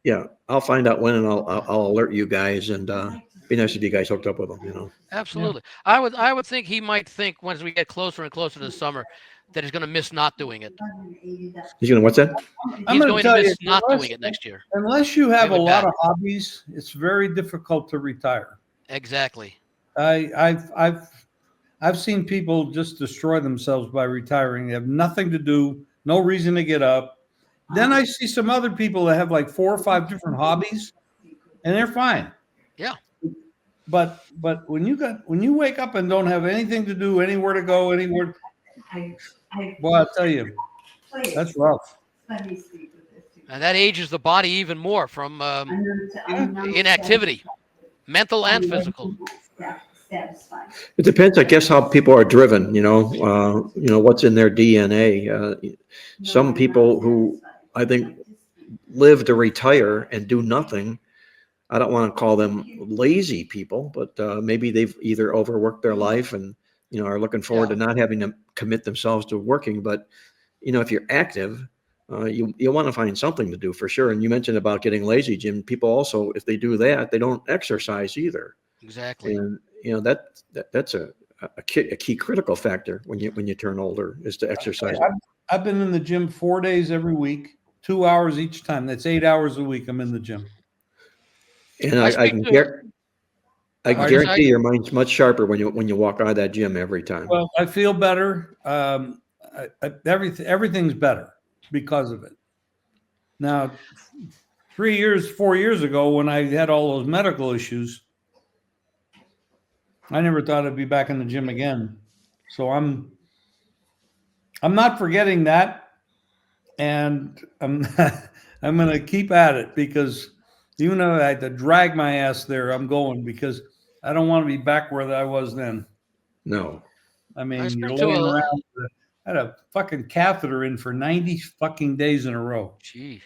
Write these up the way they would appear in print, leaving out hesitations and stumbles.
Yeah, I'll find out when, and I'll alert you guys, and be nice if you guys hooked up with them. Absolutely. I would think he might think once we get closer and closer to the summer that he's going to miss not doing it. He's gonna what's that? I'm He's going to going to tell you, miss not doing it next year. unless you have a Really lot bad. of hobbies, it's very difficult to retire. Exactly. I've seen people just destroy themselves by retiring. They have nothing to do, no reason to get up. Then I see some other people that have like 4 or 5 different hobbies, and they're fine. Yeah. But when you wake up and don't have anything to do, anywhere to go, anywhere, well, I'll tell you, that's rough. And that ages the body even more from inactivity, mental and physical. It depends, I guess, how people are driven. What's in their DNA. Some people who I think live to retire and do nothing. I don't want to call them lazy people, but maybe they've either overworked their life and are looking forward to not having to commit themselves to working. But if you're active, you want to find something to do for sure. And you mentioned about getting lazy, Jim. People also, if they do that, they don't exercise either. Exactly. And that's a key critical factor when you turn older is to exercise. I've been in the gym 4 days every week, 2 hours each time. That's 8 hours a week. I'm in the gym. And I can guarantee your mind's much sharper when you walk out of that gym every time. Well, I feel better. Everything's better because of it. Now, 4 years ago, when I had all those medical issues, I never thought I'd be back in the gym again. So I'm not forgetting that, and I'm going to keep at it, because even though I had to drag my ass there, I'm going, because I don't want to be back where I was then. No. I mean, you're laying around. I had a fucking catheter in for 90 fucking days in a row. Gee.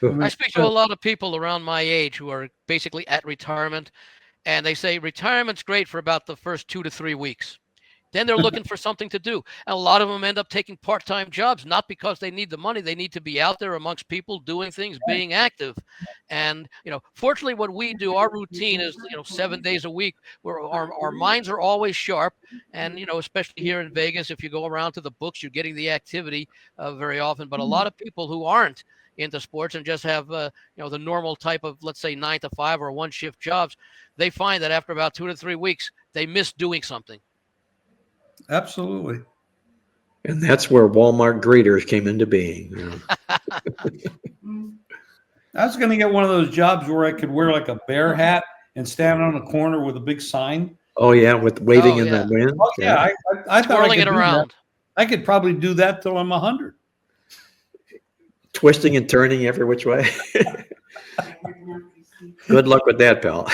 I speak to a lot of people around my age who are basically at retirement, and they say retirement's great for about the first 2 to 3 weeks. Then they're looking for something to do. And a lot of them end up taking part-time jobs, not because they need the money. They need to be out there amongst people doing things, being active. And, fortunately what we do, our routine is, 7 days a week, where our minds are always sharp. And, especially here in Vegas, if you go around to the books, you're getting the activity very often. But a lot of people who aren't into sports and just have, the normal type of, let's say, 9 to 5 or one shift jobs, they find that after about 2 to 3 weeks, they miss doing something. Absolutely. And that's where Walmart greeters came into being. I was going to get one of those jobs where I could wear like a bear hat and stand on a corner with a big sign. Oh yeah, with waving in the wind. Oh, yeah, I thought I could it around. I could probably do that till I'm 100. Twisting and turning every which way. Good luck with that, pal.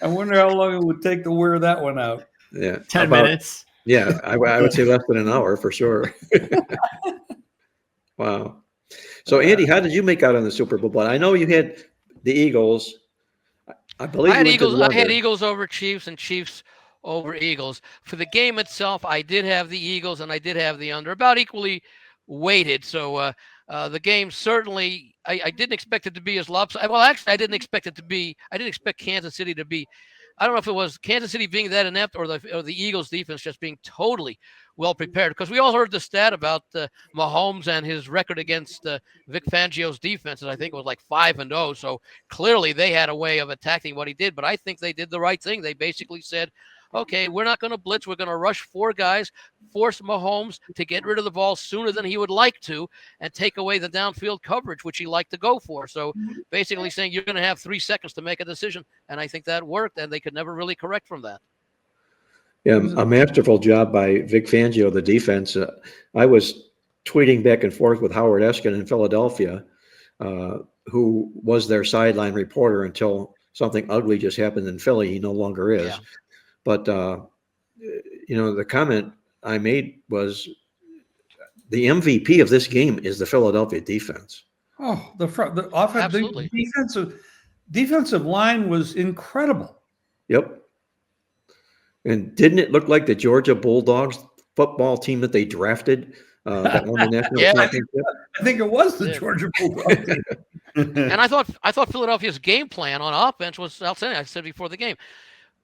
I wonder how long it would take to wear that one out. Yeah, 10 minutes. Yeah, I would say less than an hour for sure. Wow. So, Andy, how did you make out on the Super Bowl? I know you had the Eagles. I believe I had Eagles. Eagles over Chiefs and Chiefs over Eagles. For the game itself, I did have the Eagles and I did have the under, about equally weighted. So the game certainly, I didn't expect it to be as lopsided. Well, actually, I didn't expect Kansas City to be. I don't know if it was Kansas City being that inept or the Eagles defense just being totally well prepared, because we all heard the stat about Mahomes and his record against Vic Fangio's defenses. I think it was like 5-0. So clearly they had a way of attacking what he did, but I think they did the right thing. They basically said, okay, we're not going to blitz. We're going to rush 4 guys, force Mahomes to get rid of the ball sooner than he would like to, and take away the downfield coverage, which he liked to go for. So basically saying you're going to have 3 seconds to make a decision. And I think that worked, and they could never really correct from that. Yeah, a masterful job by Vic Fangio, the defense. I was tweeting back and forth with Howard Eskin in Philadelphia, who was their sideline reporter until something ugly just happened in Philly. He no longer is. Yeah. But, the comment I made was the MVP of this game is the Philadelphia defense. Oh, the offensive defensive line was incredible. Yep. And didn't it look like the Georgia Bulldogs football team that they drafted that won the national Yeah. championship. I think it was the Yeah. Georgia Bulldog team. And I thought Philadelphia's game plan on offense was outstanding. I said before the game,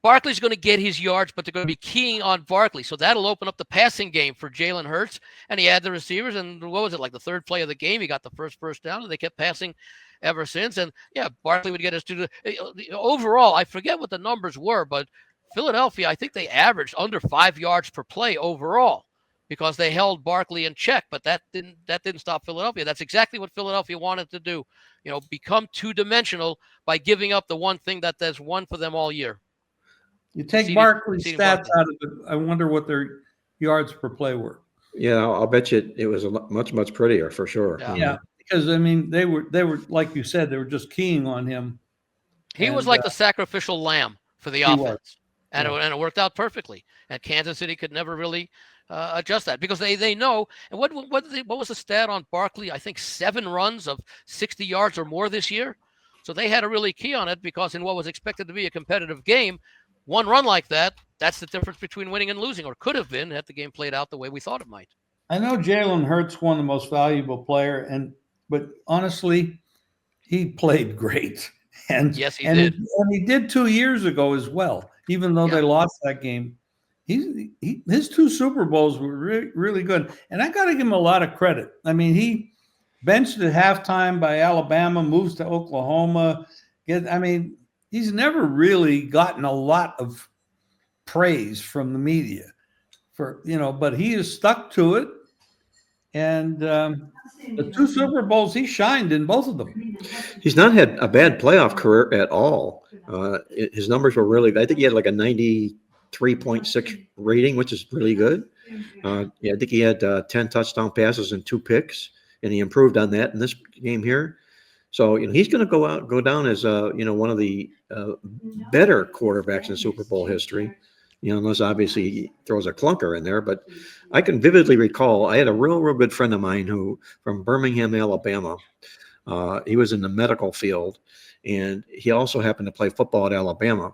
Barkley's going to get his yards, but they're going to be keying on Barkley. So that'll open up the passing game for Jalen Hurts. And he had the receivers. And what was it, like the third play of the game? He got the first down, and they kept passing ever since. And yeah, Barkley would get us to the overall. I forget what the numbers were, but Philadelphia, I think they averaged under 5 yards per play overall because they held Barkley in check. But that didn't stop Philadelphia. That's exactly what Philadelphia wanted to do. Become two-dimensional by giving up the one thing that has won for them all year. You take Barkley's stats out of it, I wonder what their yards per play were. Yeah, I'll bet you it was much, much prettier for sure. Yeah, because I mean, they were like you said, they were just keying on him. He was like the sacrificial lamb for the offense, and it worked out perfectly. And Kansas City could never really adjust that because they know. And what was the stat on Barkley? I think 7 runs of 60 yards or more this year. So they had to really key on it because in what was expected to be a competitive game, one run like that's the difference between winning and losing, or could have been had the game played out the way we thought it might. I know Jalen Hurts won the most valuable player, but honestly, he played great. And yes, he did. And he did 2 years ago as well, even though they lost that game. His 2 Super Bowls were really, really good. And I got to give him a lot of credit. I mean, he benched at halftime by Alabama, moves to Oklahoma. He's never really gotten a lot of praise from the media but he is stuck to it. And the 2 Super Bowls, he shined in both of them. He's not had a bad playoff career at all. His numbers were really good. I think he had like a 93.6 rating, which is really good. I think he had 10 touchdown passes and 2 picks, and he improved on that in this game here. So he's going to go down as one of the better quarterbacks in Super Bowl history. Unless obviously he throws a clunker in there. But I can vividly recall I had a real good friend of mine who from Birmingham, Alabama. He was in the medical field, and he also happened to play football at Alabama.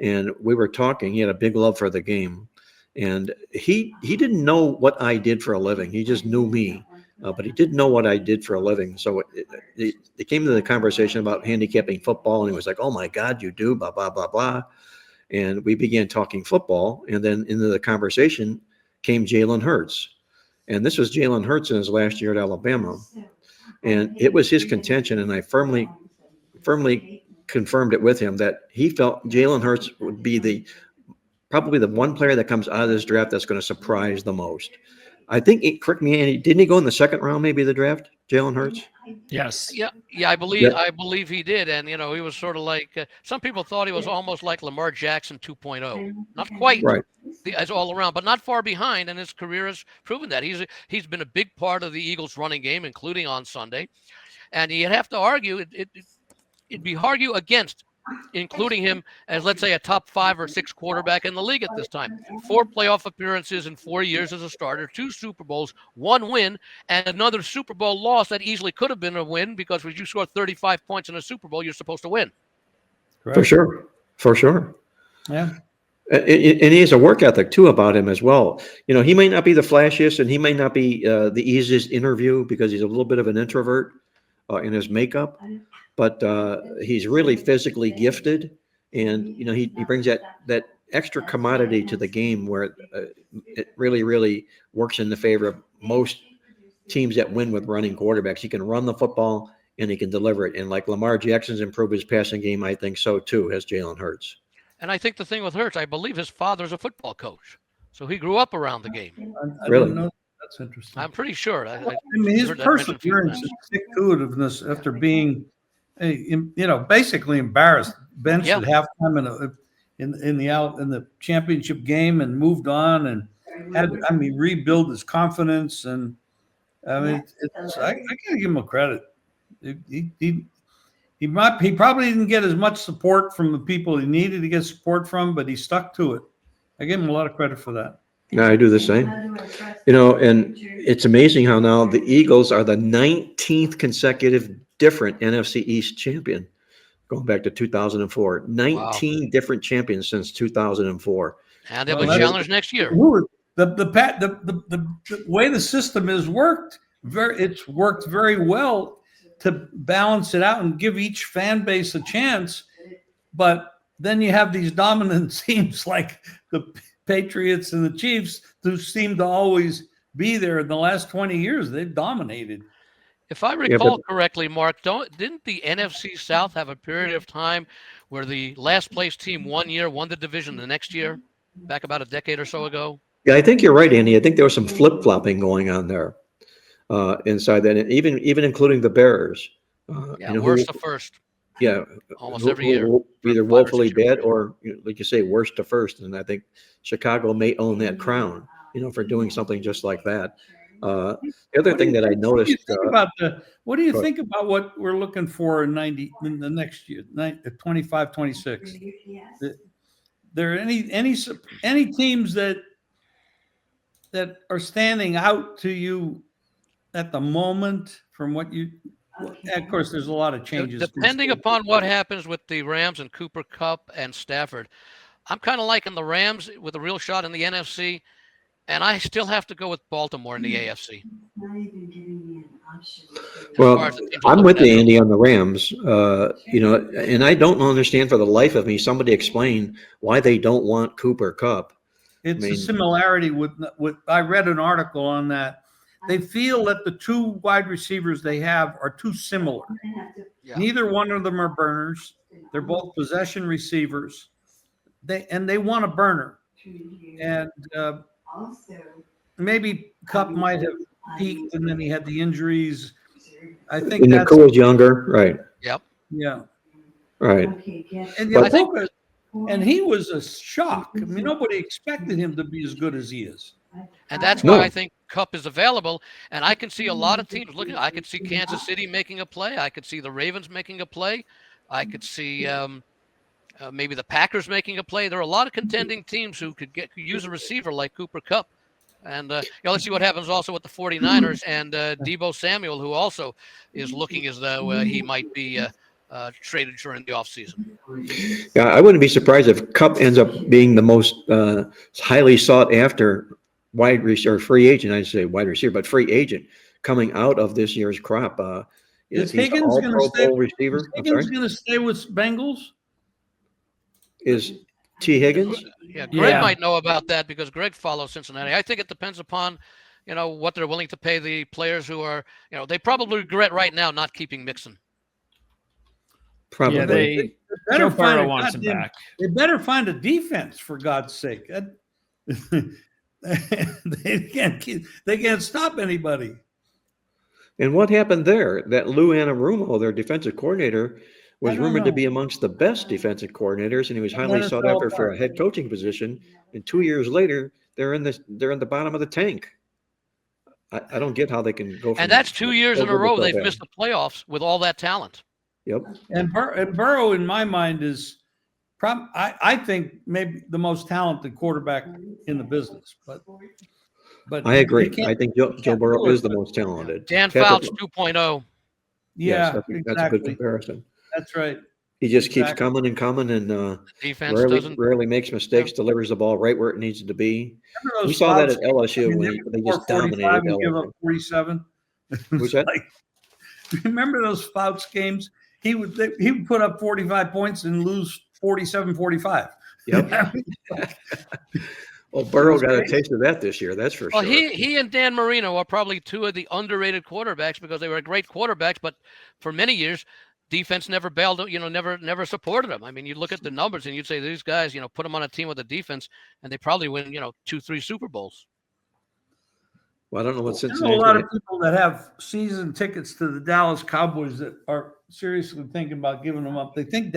And we were talking. He had a big love for the game, and he didn't know what I did for a living. He just knew me. But he didn't know what I did for a living. So it came to the conversation about handicapping football, and he was like, "Oh my God, you do, blah, blah, blah, blah." And we began talking football, and then into the conversation came Jalen Hurts. And this was Jalen Hurts in his last year at Alabama. And it was his contention, and I firmly confirmed it with him that he felt Jalen Hurts would be probably the one player that comes out of this draft that's going to surprise the most. I think, correct me, Andy, didn't he go in the second round maybe of the draft, Jalen Hurts? Yes. Yeah, I believe he did. And, he was sort of like, some people thought he was almost like Lamar Jackson 2.0. Not quite as all around, but not far behind. And his career has proven that. He's been a big part of the Eagles running game, including on Sunday. And you'd have to argue, it'd be argue against including him as, let's say, a top 5 or 6 quarterback in the league at this time. 4 playoff appearances in 4 years as a starter, 2 Super Bowls, 1 win, and another Super Bowl loss that easily could have been a win because when you score 35 points in a Super Bowl, you're supposed to win. Correct. For sure. Yeah. And he has a work ethic, too, about him as well. He might not be the flashiest, and he might not be the easiest interview because he's a little bit of an introvert in his makeup. But he's really physically gifted, and he brings that extra commodity to the game where it really works in the favor of most teams that win with running quarterbacks. He can run the football and he can deliver it. And like Lamar Jackson's improved his passing game, I think so too has Jalen Hurts. And I think the thing with Hurts, I believe his father's a football coach, so he grew up around the game. I really know. That's interesting. I'm pretty sure. His perseverance and stick-to-itiveness after being basically embarrassed, benched at halftime in the championship game, and moved on and had rebuild his confidence. And I gotta give him a credit. He probably didn't get as much support from the people he needed to get support from, but he stuck to it. I give him a lot of credit for that. Yeah, I do the same. And it's amazing how now the Eagles are the 19th consecutive different NFC East champion, going back to 2004. 19 different champions since 2004. And they'll be challenged next year. the way the system is worked, it's worked very well to balance it out and give each fan base a chance. But then you have these dominant teams like the Patriots and the Chiefs who seem to always be there. In the last 20 years, they've dominated. If I recall correctly, Mark, didn't the NFC South have a period of time where the last place team one year won the division the next year, back about a decade or so ago? Yeah, I think you're right, Andy. I think there was some flip-flopping going on there inside that, and even including the Bears. Worst to first. Yeah, almost every year. Either woefully bad or, like you say, worst to first. And I think Chicago may own that crown, for doing something just like that. The other thing that I noticed. What do you think about what we're looking for in the next year, 25, 26? There any teams that are standing out to you at the moment from what you? Of course, there's a lot of changes. Depending upon what happens with the Rams and Cooper Kupp and Stafford, I'm kind of liking the Rams with a real shot in the NFC, and I still have to go with Baltimore in the AFC. Well, I'm with you, Andy, on the Rams. And I don't understand for the life of me. Somebody explain why they don't want Cooper Kupp. It's a similarity with. I read an article on that. They feel that the two wide receivers they have are too similar. Yeah. Neither one of them are burners. They're both possession receivers. They want a burner. And maybe Kupp might have peaked and then he had the injuries. I think Nicole was younger, right? Yep. Yeah. Right. And he was a shock. I mean, nobody expected him to be as good as he is. And that's why I think Kupp is available. And I can see a lot of teams looking. I could see Kansas City making a play. I could see the Ravens making a play. I could see maybe the Packers making a play. There are a lot of contending teams who could use a receiver like Cooper Kupp. And let's see what happens also with the 49ers and Deebo Samuel, who also is looking as though he might be traded during the offseason. Yeah, I wouldn't be surprised if Kupp ends up being the most highly sought after wide receiver, free agent. I'd say wide receiver, but free agent coming out of this year's crop. Is Higgins going to stay? Receiver? Is Higgins going to stay with Bengals? Is T. Higgins? Yeah, Greg might know about that because Greg follows Cincinnati. I think it depends upon, what they're willing to pay the players who are, they probably regret right now not keeping Mixon. Probably. Yeah, they Joe Burrow wants him back. They better find a defense, for God's sake. They can't stop anybody. And what happened there? That Lou Anarumo, their defensive coordinator, was rumored to be amongst the best defensive coordinators, and he was highly sought after for a head coaching position. And 2 years later, they're in the bottom of the tank. I don't get how they can go. And that's 2 years in a row they've missed the playoffs with all that talent. Yep. And Burrow, in my mind, is I think maybe the most talented quarterback in the business. But I agree. I think Joe Burrow is the most talented. Dan Fouts 2.0. Yeah, that's a good comparison. That's right. He just keeps coming and coming, and defense rarely makes mistakes. Delivers the ball right where it needs to be. We saw that at LSU when they just dominated LSU. Give up 47. Who's that? Remember those Fouts games? He would put up 45 points and lose 47-45. Yep. Well, Burrow got a taste of that this year. That's for sure. Well, he and Dan Marino are probably two of the underrated quarterbacks because they were great quarterbacks, but for many years, defense never bailed, never supported them. I mean, you look at the numbers and you'd say these guys, put them on a team with a defense, and they probably win, 2-3 Super Bowls. Well, I don't know what Cincinnati. There's a lot of people that have season tickets to the Dallas Cowboys that are seriously thinking about giving them up. They think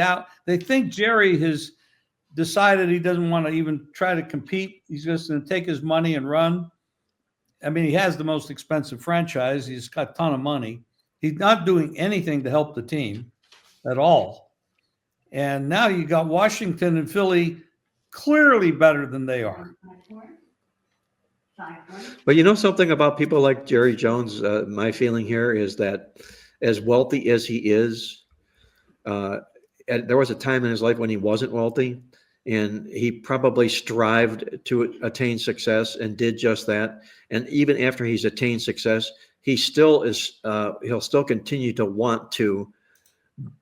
Jerry has decided he doesn't want to even try to compete. He's just going to take his money and run. I mean, he has the most expensive franchise. He's got a ton of money. He's not doing anything to help the team at all. And now you got Washington and Philly clearly better than they are. But something about people like Jerry Jones, my feeling here is that as wealthy as he is, there was a time in his life when he wasn't wealthy, and he probably strived to attain success and did just that. And even after he's attained success, he still is, he'll still continue to want to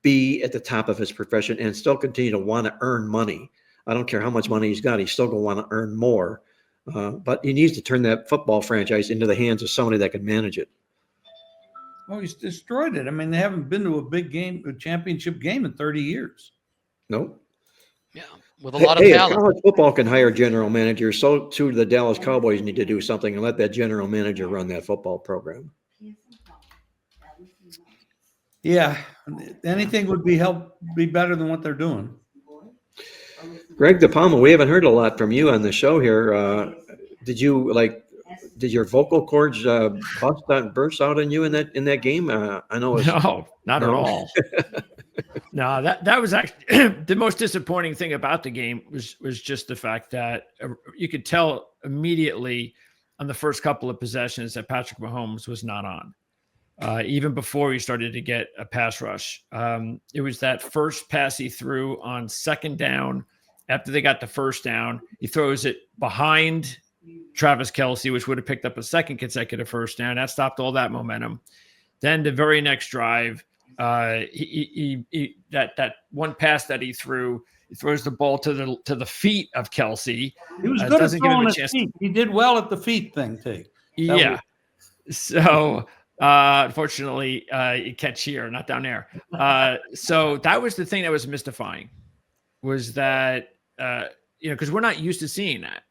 be at the top of his profession and still continue to want to earn money. I don't care how much money he's got, he's still going to want to earn more. But he needs to turn that football franchise into the hands of somebody that can manage it. Oh, he's destroyed it. I mean, they haven't been to a championship game in 30 years. Nope. Yeah, with a lot of If talent. college football can hire general managers, so too the Dallas Cowboys need to do something and let that general manager run that football program. Yeah, anything would be better than what they're doing. Greg DePalma, we haven't heard a lot from you on the show here. Did your vocal cords burst out on you in that game? I know it's No, not at all. No, that was actually the most disappointing thing about the game was just the fact that you could tell immediately on the first couple of possessions that Patrick Mahomes was not on. Even before he started to get a pass rush. It was that first pass he threw on second down. After they got the first down, he throws it behind Travis Kelce, which would have picked up a second consecutive first down. That stopped all that momentum. Then the very next drive, that one pass that he threw, he throws the ball to the feet of Kelce. He was good at throwing his feet. He did well at the feet thing too. Yeah. So unfortunately, you catch here, not down there. So that was the thing that was mystifying, was that because we're not used to seeing that,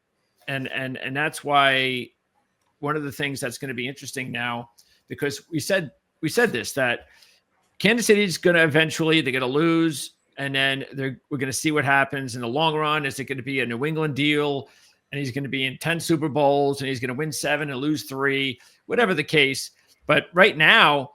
and that's why one of the things that's going to be interesting now, because we said this, that Kansas City is going to eventually, they're going to lose, and then we're going to see what happens in the long run. Is it going to be a New England deal, and he's going to be in 10 Super Bowls, and he's going to win 7 and lose 3, whatever the case. But right now,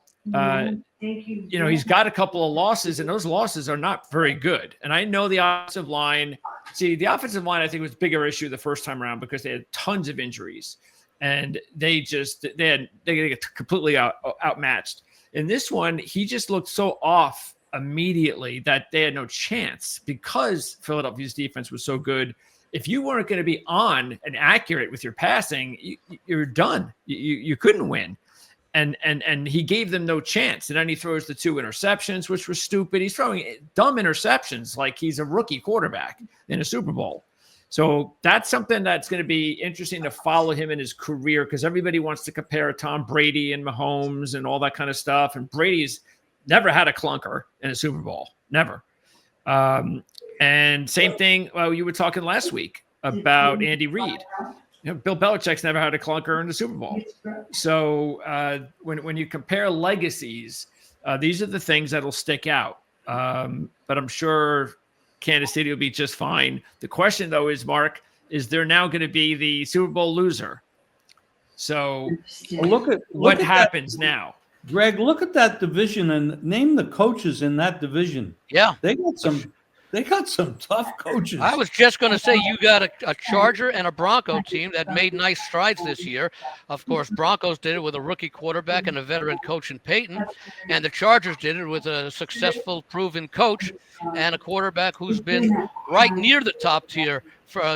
he's got a couple of losses, and those losses are not very good. And I know the offensive line. See, the offensive line, I think, was a bigger issue the first time around because they had tons of injuries, and they get completely outmatched. In this one, he just looked so off immediately that they had no chance because Philadelphia's defense was so good. If you weren't going to be on and accurate with your passing, you're done. You couldn't win. And he gave them no chance. And then he throws the 2 interceptions, which were stupid. He's throwing dumb interceptions like he's a rookie quarterback in a Super Bowl. So that's something that's going to be interesting to follow him in his career, because everybody wants to compare Tom Brady and Mahomes and all that kind of stuff. And Brady's never had a clunker in a Super Bowl, never. And same thing, you were talking last week about Andy Reid. Bill Belichick's never had a clunker in the Super Bowl. So when you compare legacies, these are the things that'll stick out. But I'm sure Kansas City will be just fine. The question, though, is, Mark, is there now going to be the Super Bowl loser? So what happens now? Greg, look at that division and name the coaches in that division. Yeah. They got some tough coaches. I was just going to say, you got a Charger and a Bronco team that made nice strides this year. Of course, Broncos did it with a rookie quarterback and a veteran coach in Peyton, and the Chargers did it with a successful, proven coach and a quarterback who's been right near the top tier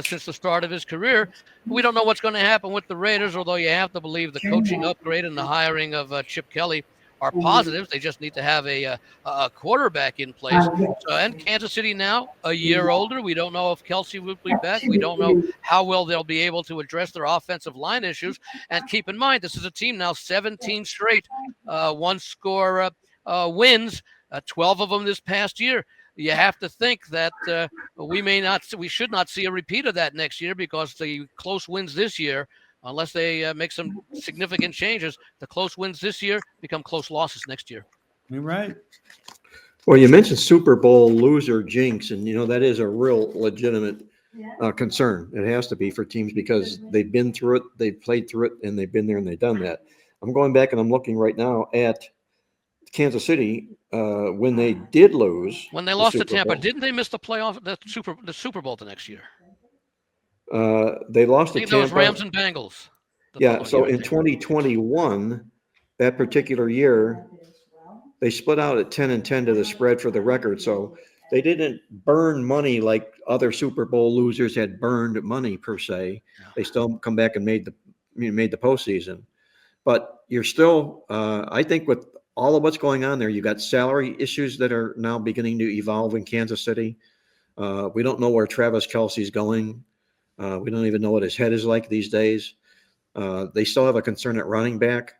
since the start of his career. We don't know what's going to happen with the Raiders, although you have to believe the coaching upgrade and the hiring of Chip Kelly are positives. They just need to have a quarterback in place. So, and Kansas City now, a year older. We don't know if Kelce will be back. We don't know how well they'll be able to address their offensive line issues. And keep in mind, this is a team now 17 straight one-score wins, 12 of them this past year. You have to think that we should not see a repeat of that next year, because the close wins this year, unless they make some significant changes, the close wins this year become close losses next year. You're right. Well, you mentioned Super Bowl loser jinx, and that is a real legitimate concern. It has to be for teams, because they've been through it, they've played through it, and they've been there and they've done that. I'm going back and I'm looking right now at Kansas City when they did lose. When they lost to Tampa, didn't they miss the playoff, the Super Bowl the next year? They lost to Tampa. Those Rams and Bengals. So in 2021, that particular year, they split out at 10-10 to the spread for the record. So They didn't burn money like other Super Bowl losers had burned money per se. They still come back and made the postseason. But you're still, I think, with all of what's going on there, you got salary issues that are now beginning to evolve in Kansas City. We don't know where Travis Kelce's going. We don't even know what his head is like these days. They still have a concern at running back.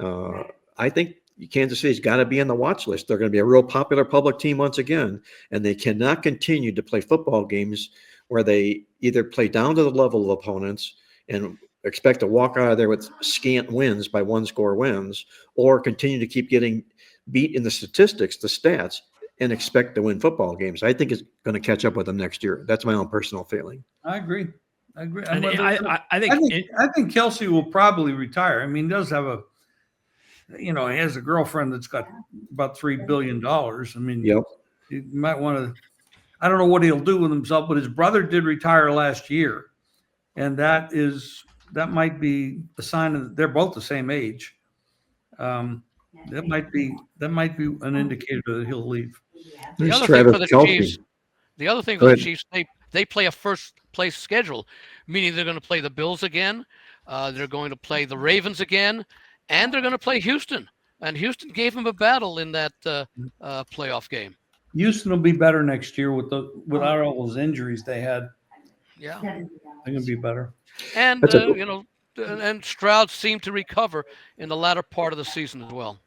I think Kansas City's got to be on the watch list. They're going to be a real popular public team once again, and they cannot continue to play football games where they either play down to the level of opponents and expect to walk out of there with scant wins by one-score wins, or continue to keep getting beat in the statistics, the stats, and expect to win football games. I think it's going to catch up with them next year. That's my own personal feeling. I agree. And I think Kelsey will probably retire. I mean, he does have he has a girlfriend that's got about $3 billion. I mean, Yep. You might want to, I don't know what he'll do with himself, but his brother did retire last year. And that might be a sign that they're both the same age. That might be an indicator that he'll leave. The other thing for the Chiefs, they play a first place schedule, meaning they're going to play the Bills again. They're going to play the Ravens again, and they're going to play Houston. And Houston gave them a battle in that playoff game. Houston will be better next year without all those injuries they had. Yeah, they're going to be better. And and Stroud seemed to recover in the latter part of the season as well.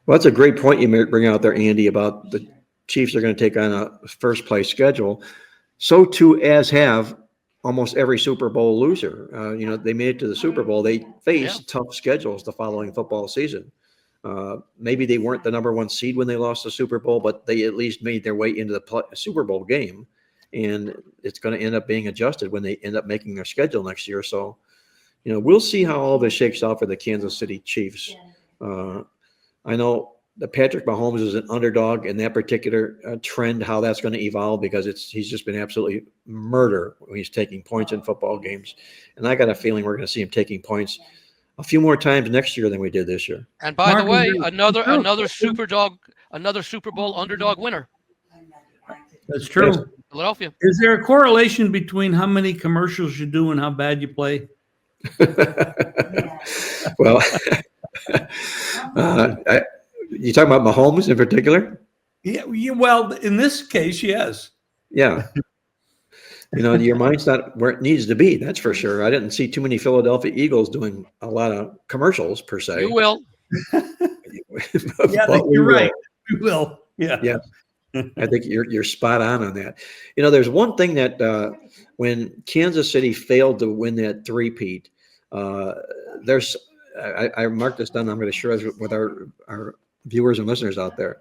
Well, that's a great point you bring out there, Andy, about the Chiefs are going to take on a first place schedule. So too, as have almost every Super Bowl loser. They made it to the Super Bowl. They faced tough schedules the following football season. Maybe they weren't the number one seed when they lost the Super Bowl, but they at least made their way into the Super Bowl game. And it's going to end up being adjusted when they end up making their schedule next year. So, we'll see how all this shakes out for the Kansas City Chiefs. I know that Patrick Mahomes is an underdog in that particular trend, how that's going to evolve, because he's just been absolutely murder when he's taking points in football games. And I got a feeling we're going to see him taking points a few more times next year than we did this year. And by the way, another Super Bowl underdog winner. That's true. Yes. Philadelphia. Is there a correlation between how many commercials you do and how bad you play? Well, you talking about Mahomes in particular? Yeah. Well, in this case, yes. Yeah. Your mind's not where it needs to be. That's for sure. I didn't see too many Philadelphia Eagles doing a lot of commercials per se. You will. Yeah, you're right. You will. Yeah. Yeah. I think you're spot on that. There's one thing that when Kansas City failed to win that three-peat, I marked this down. I'm going to share this with our viewers and listeners out there.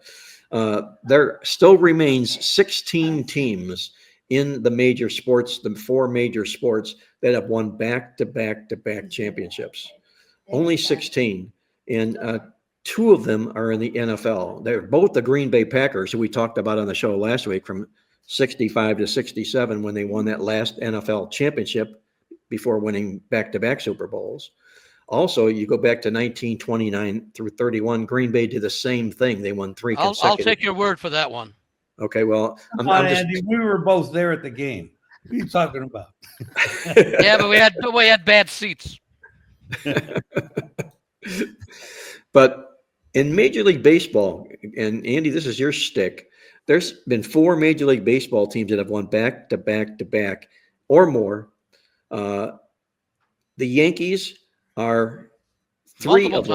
There still remains 16 teams in the major sports, the four major sports, that have won back-to-back championships. Only 16. And two of them are in the NFL. They're both the Green Bay Packers, who we talked about on the show last week, from 65 to 67 when they won that last NFL championship before winning back-to-back Super Bowls. Also, you go back to 1929 through 31, Green Bay did the same thing. They won three consecutive. I'll take your word for that one. Okay, well, Andy, we were both there at the game. What are you talking about? Yeah, but we had bad seats. But in Major League Baseball, and Andy, this is your shtick, there's been four Major League Baseball teams that have won back or more. The Yankees are three of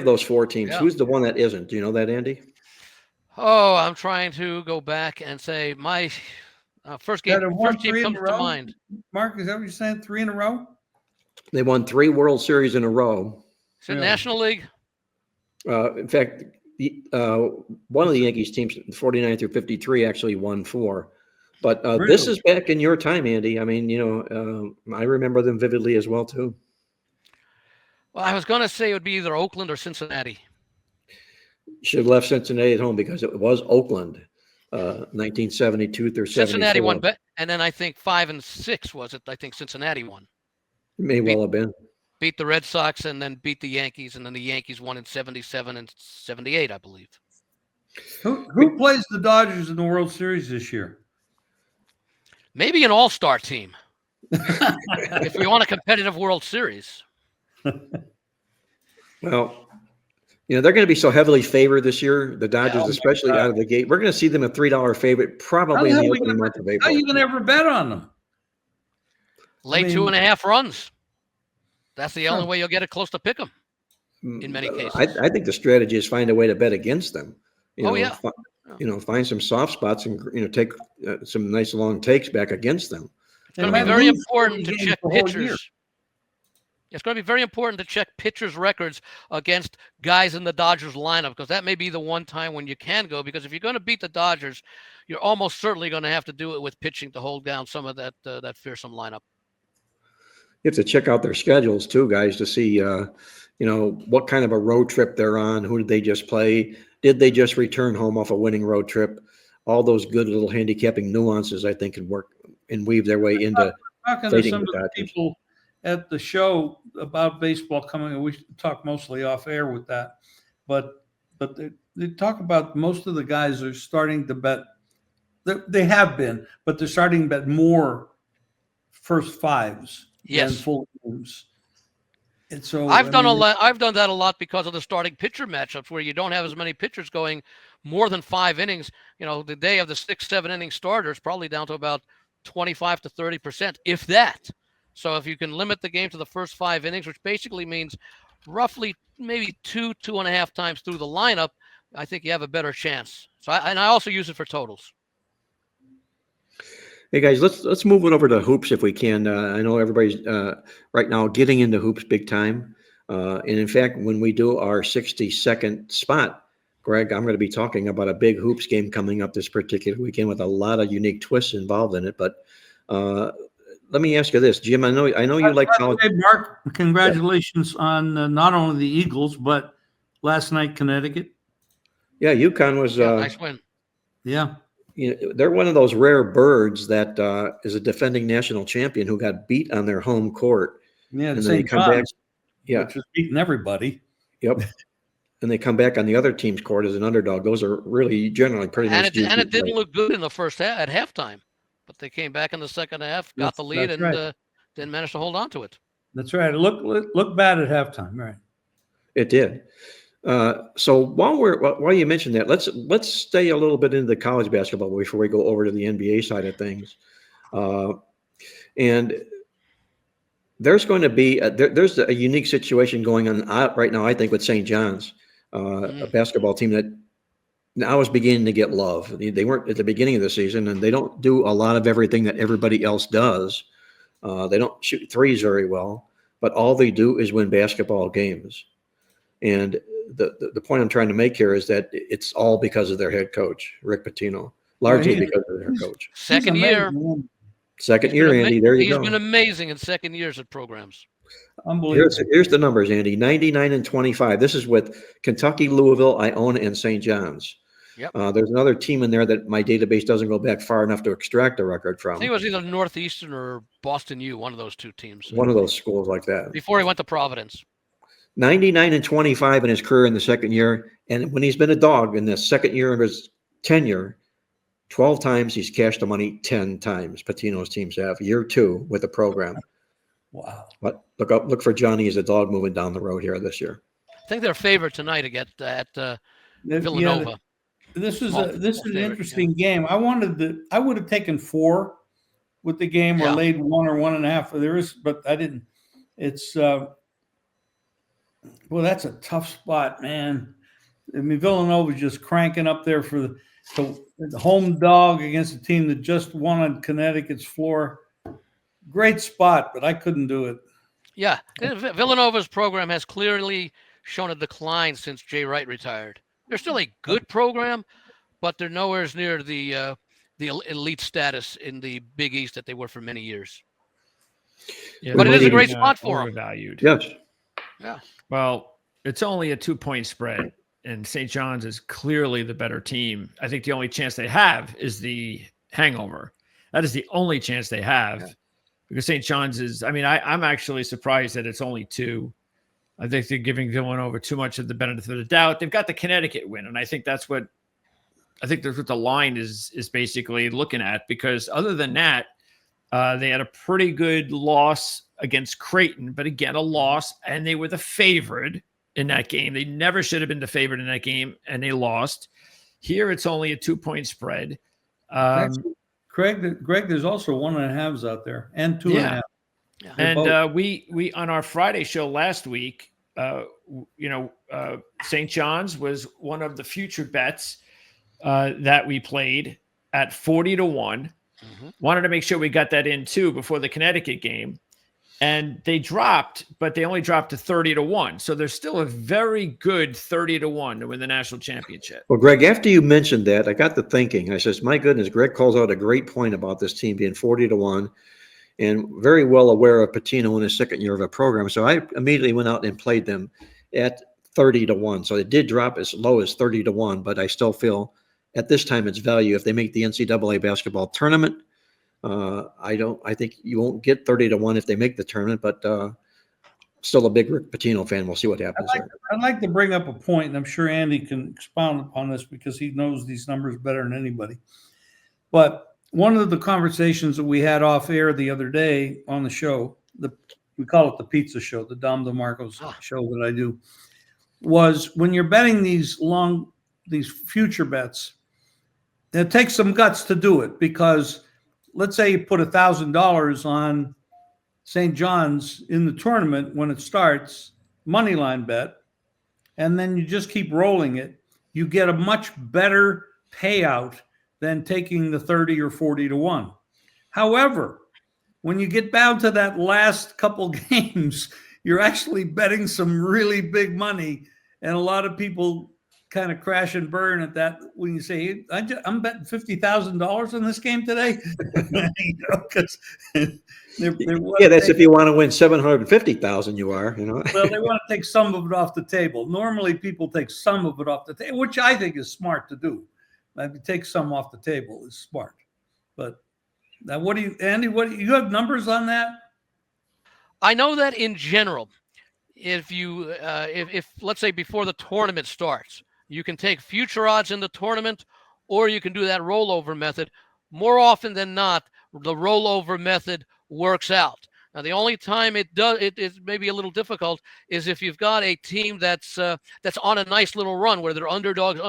those four teams. Yeah. Who's the one that isn't? Do you know that, Andy? Oh, I'm trying to go back and say my first team comes to mind. Mark, is that what you're saying? 3 in a row? They won 3 World Series in a row. Is it National League? In fact, one of the Yankees teams, 49 through 53, actually won 4. But Really? This is back in your time, Andy. I mean, I remember them vividly as well, too. Well, I was going to say it would be either Oakland or Cincinnati. Should have left Cincinnati at home because it was Oakland, 1972 through 74. Cincinnati won, and then I think 5 and 6 was it? I think Cincinnati won. May well have been. Beat the Red Sox and then beat the Yankees, and then the Yankees won in 77 and 78, I believe. Who plays the Dodgers in the World Series this year? Maybe an all-star team if we want a competitive World Series. Well, they're going to be so heavily favored this year, the Dodgers, oh my especially God. out of the gate. We're going to see them a $3 favorite probably in the opening month of How April. are you going to ever bet on them? Lay 2.5 runs. That's the only way you'll get it close to pick them in many cases. I think the strategy is find a way to bet against them. Find some soft spots and take some nice long takes back against them. It's going to be very important to check pitchers. It's going to be very important to check pitchers' records against guys in the Dodgers lineup, because that may be the one time when you can go. Because if you're going to beat the Dodgers, you're almost certainly going to have to do it with pitching to hold down some of that fearsome lineup. You have to check out their schedules too, guys, to see what kind of a road trip they're on. Who did they just play? Did they just return home off a winning road trip? All those good little handicapping nuances, I think, can work and weave their way into talking to some of the people at the show about baseball coming. We talk mostly off air with that, but they talk about most of the guys are starting to bet. They have been, but they're starting to bet more first fives than full games. And so I've done that a lot because of the starting pitcher matchups, where you don't have as many pitchers going more than 5 innings. The day of the 6-7 inning starters, probably down to about 25 to 30%, if that. So if you can limit the game to the first 5 innings, which basically means roughly maybe 2.5 times through the lineup, I think you have a better chance. So I also use it for totals. Hey guys, let's move it over to hoops if we can. I know everybody's right now getting into hoops big time. And in fact, when we do our 60-second spot, Greg, I'm going to be talking about a big hoops game coming up this particular weekend with a lot of unique twists involved in it. But let me ask you this, Jim. I know you like college. Hey, Mark, congratulations on not only the Eagles but last night Connecticut. Yeah, UConn was nice win. Yeah. They're one of those rare birds that is a defending national champion who got beat on their home court. Yeah, and then they come back. Yeah, which was beating everybody. Yep. And they come back on the other team's court as an underdog. Those are really generally pretty nice. And it didn't look good in the first half at halftime, but they came back in the second half, got the lead, and then managed to hold on to it. That's right. It looked bad at halftime, right? It did. So while you mentioned that, let's stay a little bit into the college basketball before we go over to the NBA side of things. And there's going to be there's a unique situation going on right now, I think, with St. John's, a basketball team that now is beginning to get love. They weren't at the beginning of the season, and they don't do a lot of everything that everybody else does. They don't shoot threes very well, but all they do is win basketball games. And the point I'm trying to make here is that it's all because of their head coach, Rick Pitino, largely because of their coach. Second year, Andy. There you go. He's been amazing in second years at programs. Unbelievable. Here's the numbers, Andy. 99-25. This is with Kentucky, Louisville, Iona, and St. John's. Yep. There's another team in there that my database doesn't go back far enough to extract a record from. I think it was either Northeastern or Boston U, one of those two teams. One of those schools like that. Before he went to Providence. 99-25 in his career in the second year. And when he's been a dog in the second year of his tenure, 12 times he's cashed the money 10 times. Pitino's teams have. Year 2 with the program. Wow. But look for Johnny as a dog moving down the road here this year. I think they're favored tonight at Villanova. Yeah, this is an interesting game. I would have taken 4 with the game or laid 1 or 1.5. But I didn't. It's well, that's a tough spot, man. I mean, Villanova's just cranking up there for the home dog against a team that just won on Connecticut's floor. Great spot, but I couldn't do it. Yeah, Villanova's program has clearly shown a decline since Jay Wright retired. They're still a good program, but they're nowhere near the elite status in the Big East that they were for many years. Yeah, but it is a great spot for them. Overvalued. Yes. Yeah. Well, it's only a 2-point spread, and St. John's is clearly the better team. I think the only chance they have is the hangover. That is the only chance they have, because St. John's is. I mean, I'm actually surprised that it's only 2. I think they're giving Villanova too much of the benefit of the doubt. They've got the Connecticut win, and I think that's what I think that's what the line is basically looking at, because other than that, they had a pretty good loss against Creighton, but again, a loss, and they were the favorite in that game. They never should have been the favorite in that game, and they lost. Here, it's only a 2-point spread. Actually, Greg, there's also 1.5s out there and 2.5. Yeah. And we on our Friday show last week, St. John's was one of the future bets that we played at 40-1. Mm-hmm. Wanted to make sure we got that in too before the Connecticut game. And they dropped, but they only dropped to 30-1. So there's still a very good 30-1 to win the national championship. Well, Greg, after you mentioned that, I got to thinking. I says, my goodness, Greg calls out a great point about this team being 40-1 and very well aware of Patino in his second year of a program. So I immediately went out and played them at 30-1. So it did drop as low as 30-1, but I still feel at this time it's value. If they make the NCAA basketball tournament, I think you won't get 30-1 if they make the tournament, but still a big Rick Pitino fan. We'll see what happens there. I'd like to bring up a point, and I'm sure Andy can expound upon this because he knows these numbers better than anybody. But one of the conversations that we had off air the other day on the show, we call it the pizza show, the Dom DeMarco's show that I do, was when you're betting these future bets, it takes some guts to do it, because let's say you put $1,000 on St. John's in the tournament when it starts, money line bet, and then you just keep rolling it, you get a much better payout than taking the 30 or 40-1. However, when you get down to that last couple games, you're actually betting some really big money, and a lot of people kind of crash and burn at that when you say, hey, I'm betting $50,000 in this game today. Because that's if you want to win 750,000. You are, Well, they want to take some of it off the table. Normally, people take some of it off the table, which I think is smart to do. Maybe take some off the table is smart. But now, Andy? You have numbers on that? I know that in general, if you if let's say before the tournament starts, you can take future odds in the tournament, or you can do that rollover method. More often than not, the rollover method works out. Now, the only time it may be a little difficult is if you've got a team that's on a nice little run where they're underdogs,